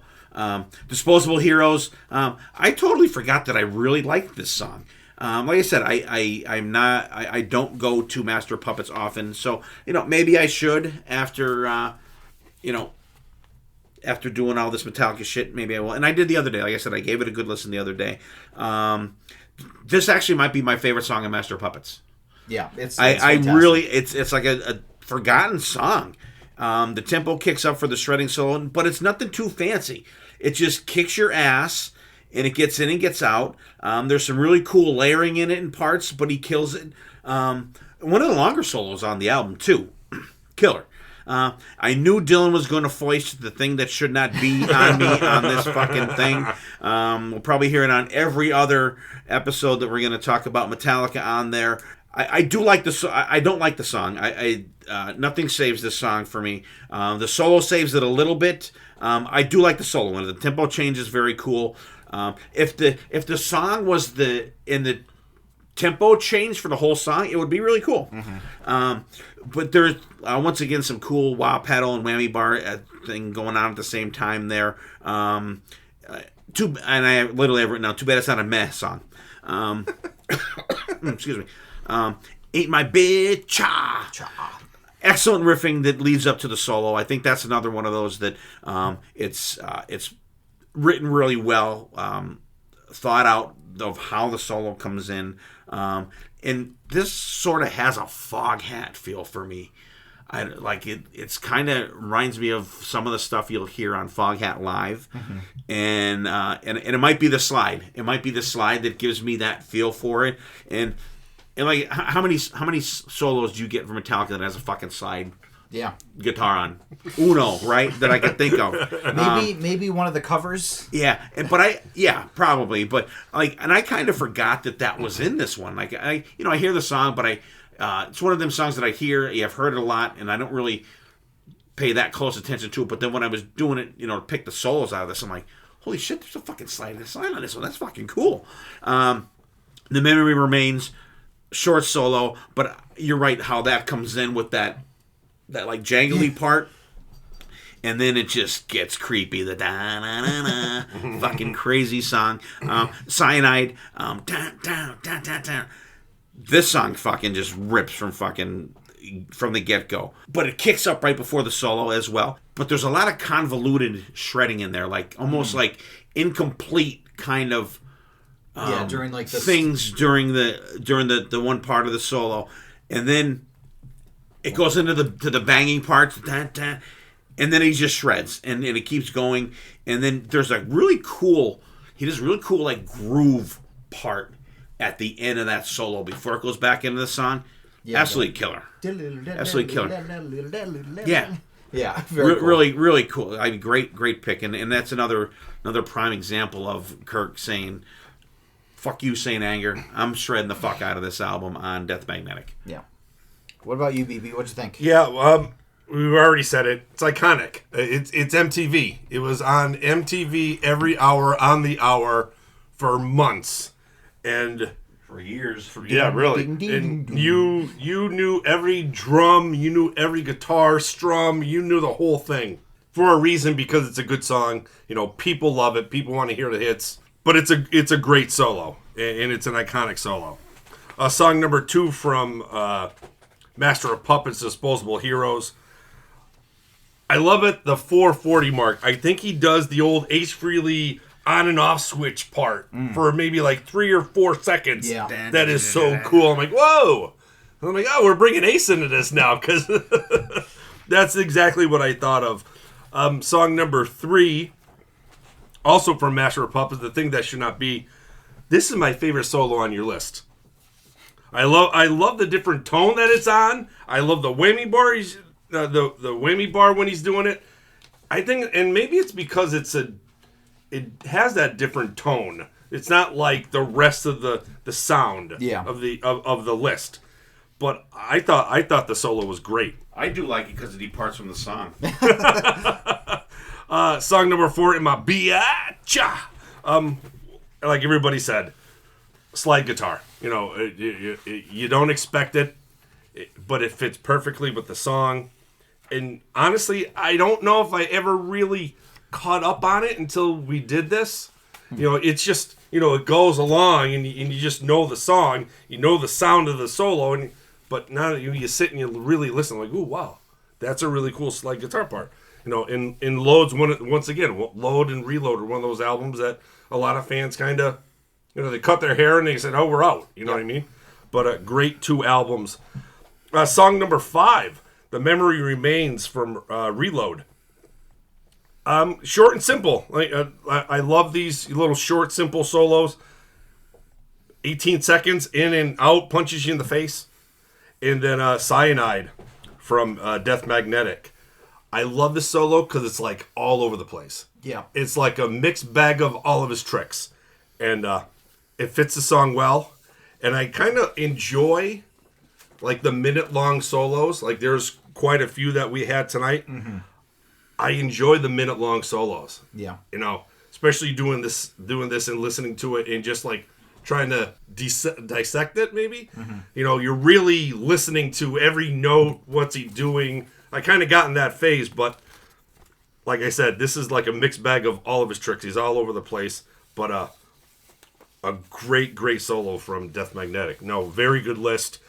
Disposable Heroes. I totally forgot that I really liked this song. Like I said, I don't go to Master of Puppets often, so maybe I should after after doing all this Metallica shit. Maybe I will, and I did the other day. Like I said, I gave it a good listen the other day. This actually might be my favorite song of Master of Puppets. Yeah, it's I really it's like a forgotten song. The tempo kicks up for the shredding solo, but it's nothing too fancy. It just kicks your ass, and it gets in and gets out. There's some really cool layering in it in parts, but he kills it. One of the longer solos on the album, too. Killer. I knew Dylan was going to foist the thing that should not be on me on this fucking thing. We'll probably hear it on every other episode that we're going to talk about Metallica on there. I do like the I don't like the song. Nothing saves this song for me. The solo saves it a little bit. I do like the solo one. The tempo change is very cool. If the song was in the tempo change for the whole song, it would be really cool. Mm-hmm. But there's once again some cool wah pedal and whammy bar thing going on at the same time there. And I literally have written down, too bad it's not a meh song. Excuse me. Ain't My Bitch. Cha. Excellent riffing that leads up to the solo. I think that's another one of those that it's written really well, thought out of how the solo comes in. And this sort of has a Fog Hat feel for me. I like it. It's kind of reminds me of some of the stuff you'll hear on Fog Hat Live, mm-hmm. and it might be the slide. It might be the slide that gives me that feel for it. And like, how many solos do you get from Metallica that has a fucking slide? Yeah. Guitar on Uno, right? That I can think of. Maybe one of the covers. Yeah, probably. But and I kind of forgot that was in this one. Like I hear the song, but it's one of them songs that I hear. I've heard it a lot, and I don't really pay that close attention to it. But then when I was doing it, to pick the solos out of this, I'm like, holy shit, there's a fucking slide on this one. That's fucking cool. The Memory Remains, short solo, but you're right how that comes in with that like jangly part, and then it just gets creepy. The da na na na fucking crazy song. Cyanide. This song fucking just rips from the get go, but it kicks up right before the solo as well. But there's a lot of convoluted shredding in there, like almost like incomplete kind of. During like the things during the one part of the solo, and then it goes into the banging parts, and then he just shreds, and it keeps going, and then there's a really cool like groove part at the end of that solo before it goes back into the song. Yeah, absolutely killer. Absolutely killer. Yeah. Yeah, very cool. Really cool. I mean, great pick, and that's another prime example of Kirk saying, "Fuck you, Saint Anger. I'm shredding the fuck out of this album on Death Magnetic." Yeah. What about you, BB? What'd you think? Yeah, we've already said it. It's iconic. It's MTV. It was on MTV every hour on the hour for months, and for years. Yeah, really. Ding, ding, and ding. you knew every drum, you knew every guitar strum, you knew the whole thing for a reason, because it's a good song. People love it. People want to hear the hits. But it's a great solo, and it's an iconic solo. Song number 2 from Master of Puppets, Disposable Heroes. I love it, the 440 mark. I think he does the old Ace Frehley on and off switch part for maybe like 3 or 4 seconds. Yeah. That is so cool. I'm like, whoa! And I'm like, oh, we're bringing Ace into this now, because that's exactly what I thought of. Song number 3, also from Master of Puppets, The Thing That Should Not Be. This is my favorite solo on your list. I love the different tone that it's on. I love the whammy bar. The whammy bar when he's doing it. I think, and maybe it's because it's it has that different tone. It's not like the rest of the sound of the list. But I thought the solo was great. I do like it because it departs from the song. Song number 4 in my biatcha. Like everybody said, slide guitar. You know, you don't expect it, but it fits perfectly with the song. And honestly, I don't know if I ever really caught up on it until we did this. You know, it's just, you know, it goes along and you just know the song, you know the sound of the solo, but now you sit and you really listen, like, ooh, wow, that's a really cool slide guitar part. You know, in Load's once again, Load and Reload are one of those albums that a lot of fans kind of, you know, they cut their hair and they said, oh, we're out. You know what I mean? But great 2 albums. Song number 5, The Memory Remains from Reload. Short and simple. I love these little short, simple solos. 18 seconds, in and out, punches you in the face. And then Cyanide from Death Magnetic. I love the solo because it's like all over the place. Yeah. It's like a mixed bag of all of his tricks. And it fits the song well. And I kind of enjoy like the minute-long solos. Like there's quite a few that we had tonight. Mm-hmm. I enjoy the minute-long solos. Yeah. You know, especially doing this and listening to it and just like trying to dissect it maybe. Mm-hmm. You know, you're really listening to every note, what's he doing. I kind of got in that phase, but like I said, this is like a mixed bag of all of his tricks. He's all over the place, but a great solo from Death Magnetic. No, very good list.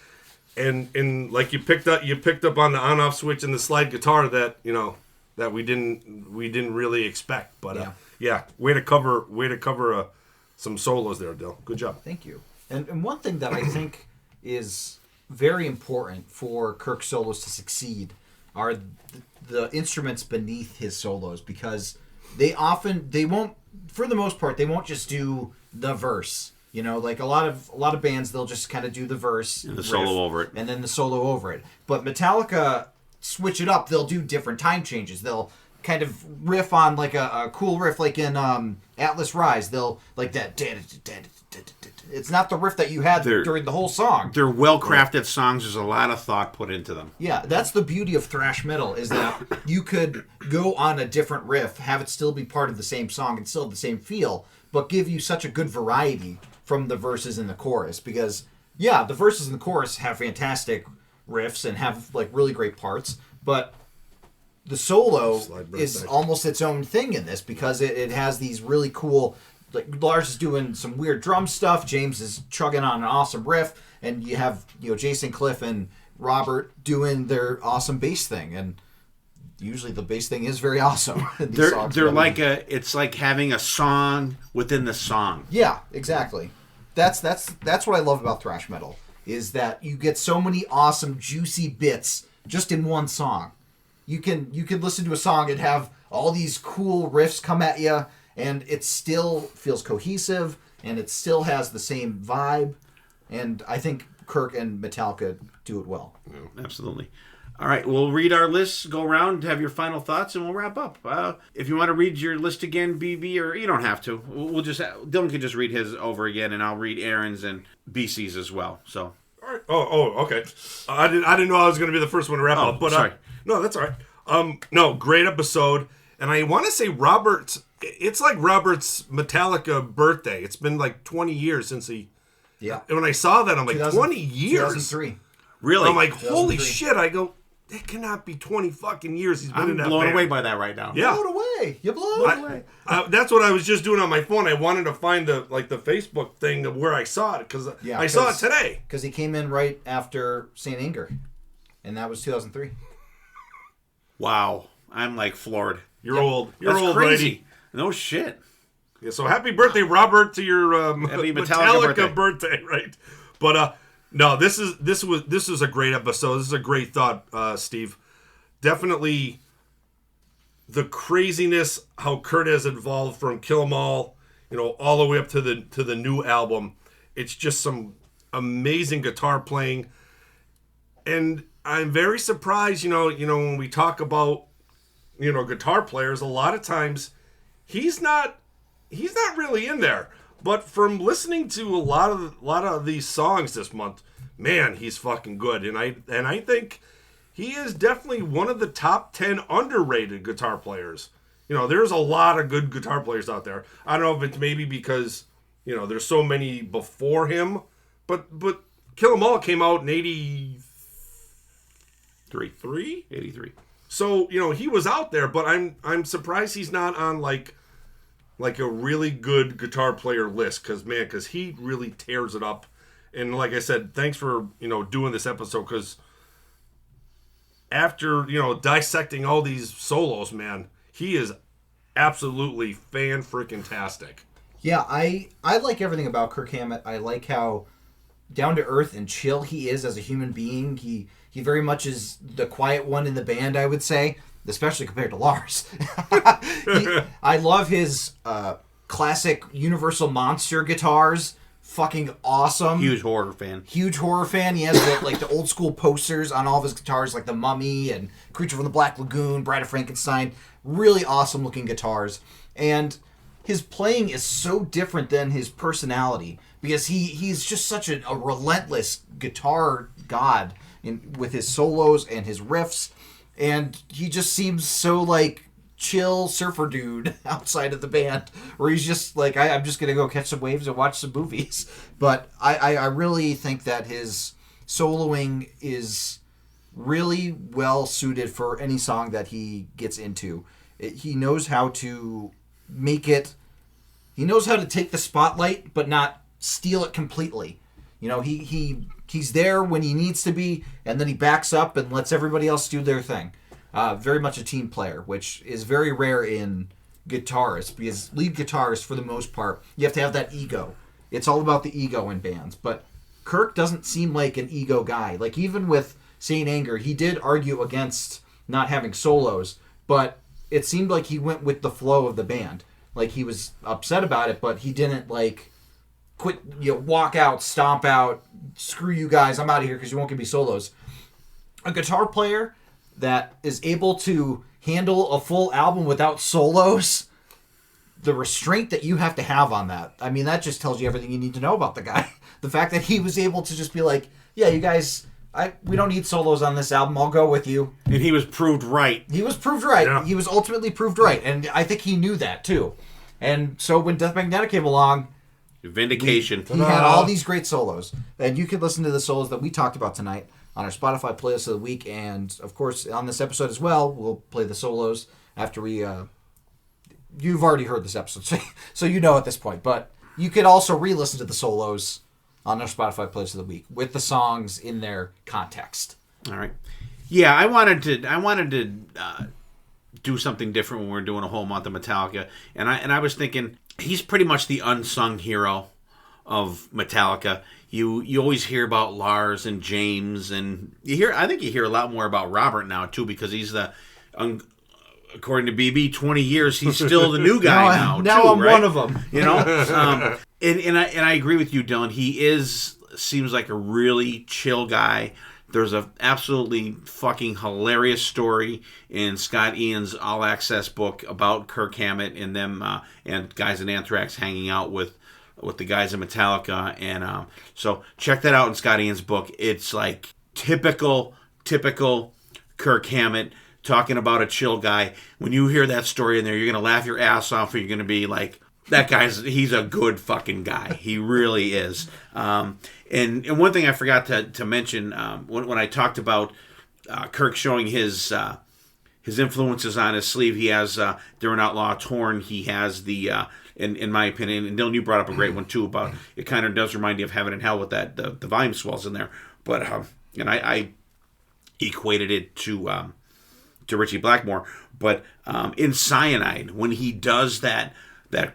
And like you picked up on the on-off switch and the slide guitar that, you know, that we didn't really expect, but way to cover some solos there, Dill. Good job. Thank you. And one thing that I think is very important for Kirk's solos to succeed are the instruments beneath his solos, because they won't, for the most part, they won't just do the verse. You know, like a lot of bands, they'll just kind of do the verse and the solo over it, and then the solo over it. But Metallica switch it up. They'll do different time changes. They'll kind of riff on like a cool riff, like in Atlas Rise. They'll like that. It's not the riff that you had during the whole song. They're well-crafted songs. There's a lot of thought put into them. Yeah, that's the beauty of thrash metal, is that you could go on a different riff, have it still be part of the same song and still have the same feel, but give you such a good variety from the verses and the chorus. Because, yeah, the verses and the chorus have fantastic riffs and have like really great parts, but the solo is almost its own thing in this, because it has these really cool, like Lars is doing some weird drum stuff, James is chugging on an awesome riff, and you have, you know, Jason, Cliff, and Robert doing their awesome bass thing, and usually the bass thing is very awesome. They're like it's like having a song within the song. Yeah, exactly. That's what I love about thrash metal, is that you get so many awesome juicy bits just in one song. You can listen to a song and have all these cool riffs come at you, and it still feels cohesive, and it still has the same vibe. And I think Kirk and Metallica do it well. Yeah, absolutely. All right, we'll read our lists, go around, have your final thoughts, and we'll wrap up. If you want to read your list again, BB, or you don't have to. We'll just Dylan can just read his over again, and I'll read Aaron's and BC's as well. So. All right. Oh, okay. I didn't know I was going to be the first one to wrap up, but sorry. No, that's all right. No, great episode, and I want to say Robert's. It's like Robert's Metallica birthday. It's been like 20 years since he. Yeah. And when I saw that, I'm like, 20 years. 2003. Really? I'm like, holy shit! I go, it cannot be 20 fucking years he's been in that I'm blown band. away by that right now. Yeah. Blown away. You're blown away. That's what I was just doing on my phone. I wanted to find the Facebook thing of where I saw it, because I saw it today. Because he came in right after St. Anger, and that was 2003. Wow, I'm like floored. You're old. You're That's old, crazy. Brady. No shit. Yeah. So happy birthday, Robert, to your Happy Metallica birthday, right? But no, this is a great episode. This is a great thought, Steve. Definitely the craziness how Kurt has evolved from Kill 'Em All, you know, all the way up to the new album. It's just some amazing guitar playing, and I'm very surprised. You know, when we talk about, you know, guitar players, a lot of times he's not he's not really in there. But from listening to a lot of these songs this month, man, he's fucking good. And I think he is definitely one of the top 10 underrated guitar players. You know, there's a lot of good guitar players out there. I don't know if it's maybe because, you know, there's so many before him, but Kill 'Em All came out in 83. So, you know, he was out there, but I'm surprised he's not on like a really good guitar player list because he really tears it up. And like I said, thanks for, you know, doing this episode, because after, you know, dissecting all these solos, man, he is absolutely fan-freaking-tastic. Yeah, I like everything about Kirk Hammett. I like how down to earth and chill he is as a human being. He very much is the quiet one in the band, I would say, especially compared to Lars. I love his classic Universal Monster guitars. Fucking awesome. Huge horror fan. He has the old school posters on all of his guitars, like the Mummy and Creature from the Black Lagoon, Bride of Frankenstein. Really awesome looking guitars. And his playing is so different than his personality, because he's just such a relentless guitar god with his solos and his riffs, and he just seems so like chill surfer dude outside of the band, where he's just like, I'm just gonna go catch some waves and watch some movies. But I really think that his soloing is really well suited for any song that he gets into. He knows how to make it. He knows how to take the spotlight, but not steal it completely. You know, he's there when he needs to be, and then he backs up and lets everybody else do their thing. Very much a team player, which is very rare in guitarists, because lead guitarists, for the most part, you have to have that ego. It's all about the ego in bands. But Kirk doesn't seem like an ego guy. Like, even with Saint Anger, he did argue against not having solos, but it seemed like he went with the flow of the band. Like, he was upset about it, but he didn't, like, quit, walk out, stomp out, screw you guys, I'm out of here because you won't give me solos. A guitar player that is able to handle a full album without solos, the restraint that you have to have on that, I mean, that just tells you everything you need to know about the guy. The fact that he was able to just be like, yeah, you guys, we don't need solos on this album, I'll go with you. And he was proved right. He was proved right. Yeah. He was ultimately proved right, and I think he knew that, too. And so when Death Magnetic came along, Vindication. he had all these great solos. And you could listen to the solos that we talked about tonight on our Spotify playlist of the week. And, of course, on this episode as well, we'll play the solos after we... you've already heard this episode, so you know at this point. But you could also re-listen to the solos on our Spotify playlist of the week with the songs in their context. All right. Yeah, I wanted to do something different when we were doing a whole month of Metallica. And I was thinking... He's pretty much the unsung hero of Metallica. You always hear about Lars and James, and I think you hear a lot more about Robert now too, because he's according to BB, 20 years he's still the new guy now. Now I'm right? one of them. You know, and I agree with you, Dylan. He seems like a really chill guy. There's a absolutely fucking hilarious story in Scott Ian's All Access book about Kirk Hammett and them and guys in Anthrax hanging out with the guys in Metallica, and so check that out in Scott Ian's book. It's like typical Kirk Hammett talking about a chill guy. When you hear that story in there, you're gonna laugh your ass off, or you're gonna be like, he's a good fucking guy. He really is. And one thing I forgot to mention when I talked about Kirk showing his influences on his sleeve, he has during Outlaw Torn, he has the in my opinion, and Dylan, you brought up a great one too about it. Kind of does remind you of Heaven and Hell with that the volume swells in there, but and I equated it to Richie Blackmore, but in Cyanide, when he does that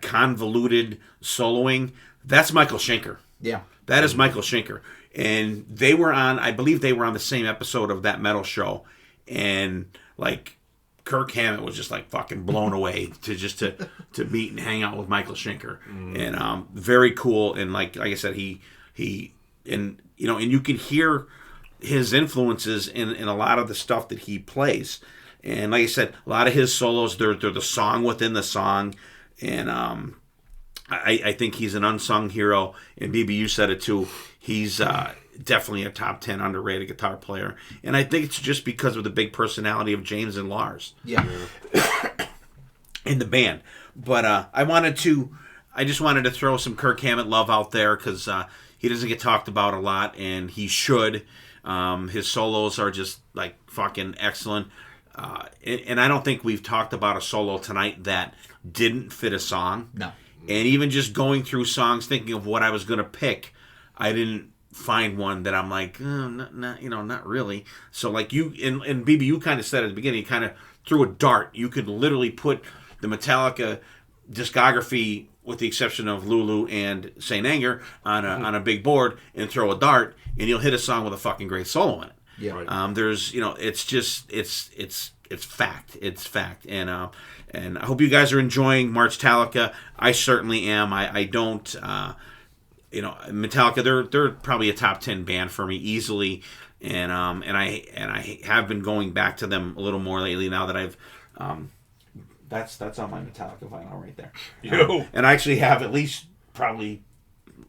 convoluted soloing, that's Michael Schenker. Yeah. That is Michael Schenker. And I believe they were on the same episode of that metal show. And like Kirk Hammett was just like fucking blown away to meet and hang out with Michael Schenker. And very cool. And like I said, he and you can hear his influences in a lot of the stuff that he plays. And like I said, a lot of his solos, they're the song within the song. And I think he's an unsung hero, and BB, you said it too. He's definitely a top 10 underrated guitar player, and I think it's just because of the big personality of James and Lars. Yeah. In the band. But I just wanted to throw some Kirk Hammett love out there because he doesn't get talked about a lot, and he should. His solos are just like fucking excellent. And I don't think we've talked about a solo tonight that didn't fit a song. No. And even just going through songs, thinking of what I was going to pick, I didn't find one that I'm like, not really. So like you, and BB, you kind of said at the beginning, you kind of threw a dart. You could literally put the Metallica discography, with the exception of Lulu and Saint Anger, on a big board and throw a dart, and you'll hit a song with a fucking great solo in it. Yeah. Right. There's, it's just, it's fact. It's fact. And I hope you guys are enjoying March-tallica. I certainly am. I don't, Metallica, they're probably a top 10 band for me easily. And I have been going back to them a little more lately now that I've, that's on my Metallica vinyl right there. And I actually have at least probably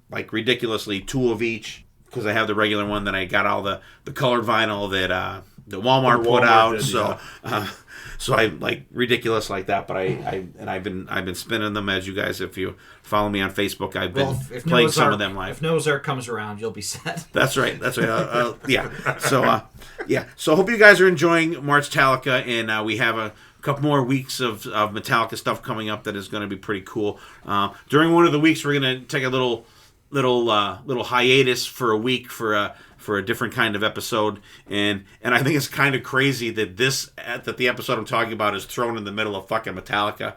like ridiculously 2 of each, because I have the regular one, then I got all the colored vinyl that Walmart put out. Did, So I like ridiculous like that, but I've been spinning them, as you guys, if you follow me on Facebook, I've been playing some of them live. If Noah's Ark comes around, you'll be set. That's right. Yeah. So So I hope you guys are enjoying March-tallica, and we have a couple more weeks of Metallica stuff coming up that is going to be pretty cool. During one of the weeks, we're going to take a little hiatus for a week for a different kind of episode, and I think it's kind of crazy that the episode I'm talking about is thrown in the middle of fucking Metallica.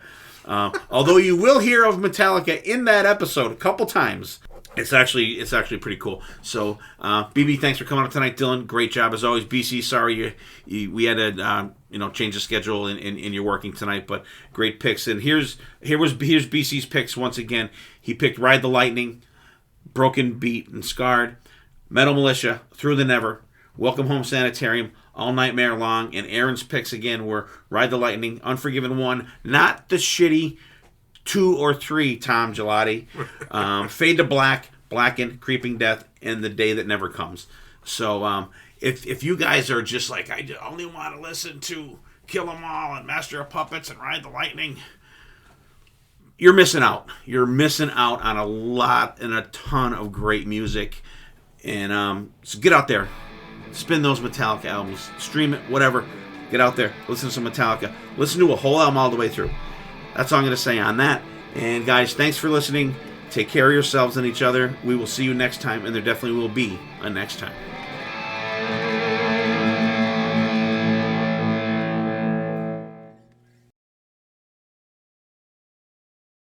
Although you will hear of Metallica in that episode a couple times. It's actually pretty cool. So, BB, thanks for coming up tonight. Dylan, great job as always. BC, sorry we had to change the schedule and you're working tonight, but great picks. And here's BC's picks once again. He picked Ride the Lightning, Broken Beat and Scarred, Metal Militia, Through the Never, Welcome Home Sanitarium, All Nightmare Long, and Aaron's picks again were Ride the Lightning, Unforgiven 1, not the shitty 2 or 3 Tom Gelati, Fade to Black, Blackened, Creeping Death, and The Day That Never Comes. So if you guys are just like, I only want to listen to Kill 'Em All and Master of Puppets and Ride the Lightning, you're missing out. You're missing out on a lot and a ton of great music. And so get out there, spin those Metallica albums, stream it, whatever. Get out there, listen to some Metallica. Listen to a whole album all the way through. That's all I'm going to say on that. And guys, thanks for listening. Take care of yourselves and each other. We will see you next time, and there definitely will be a next time.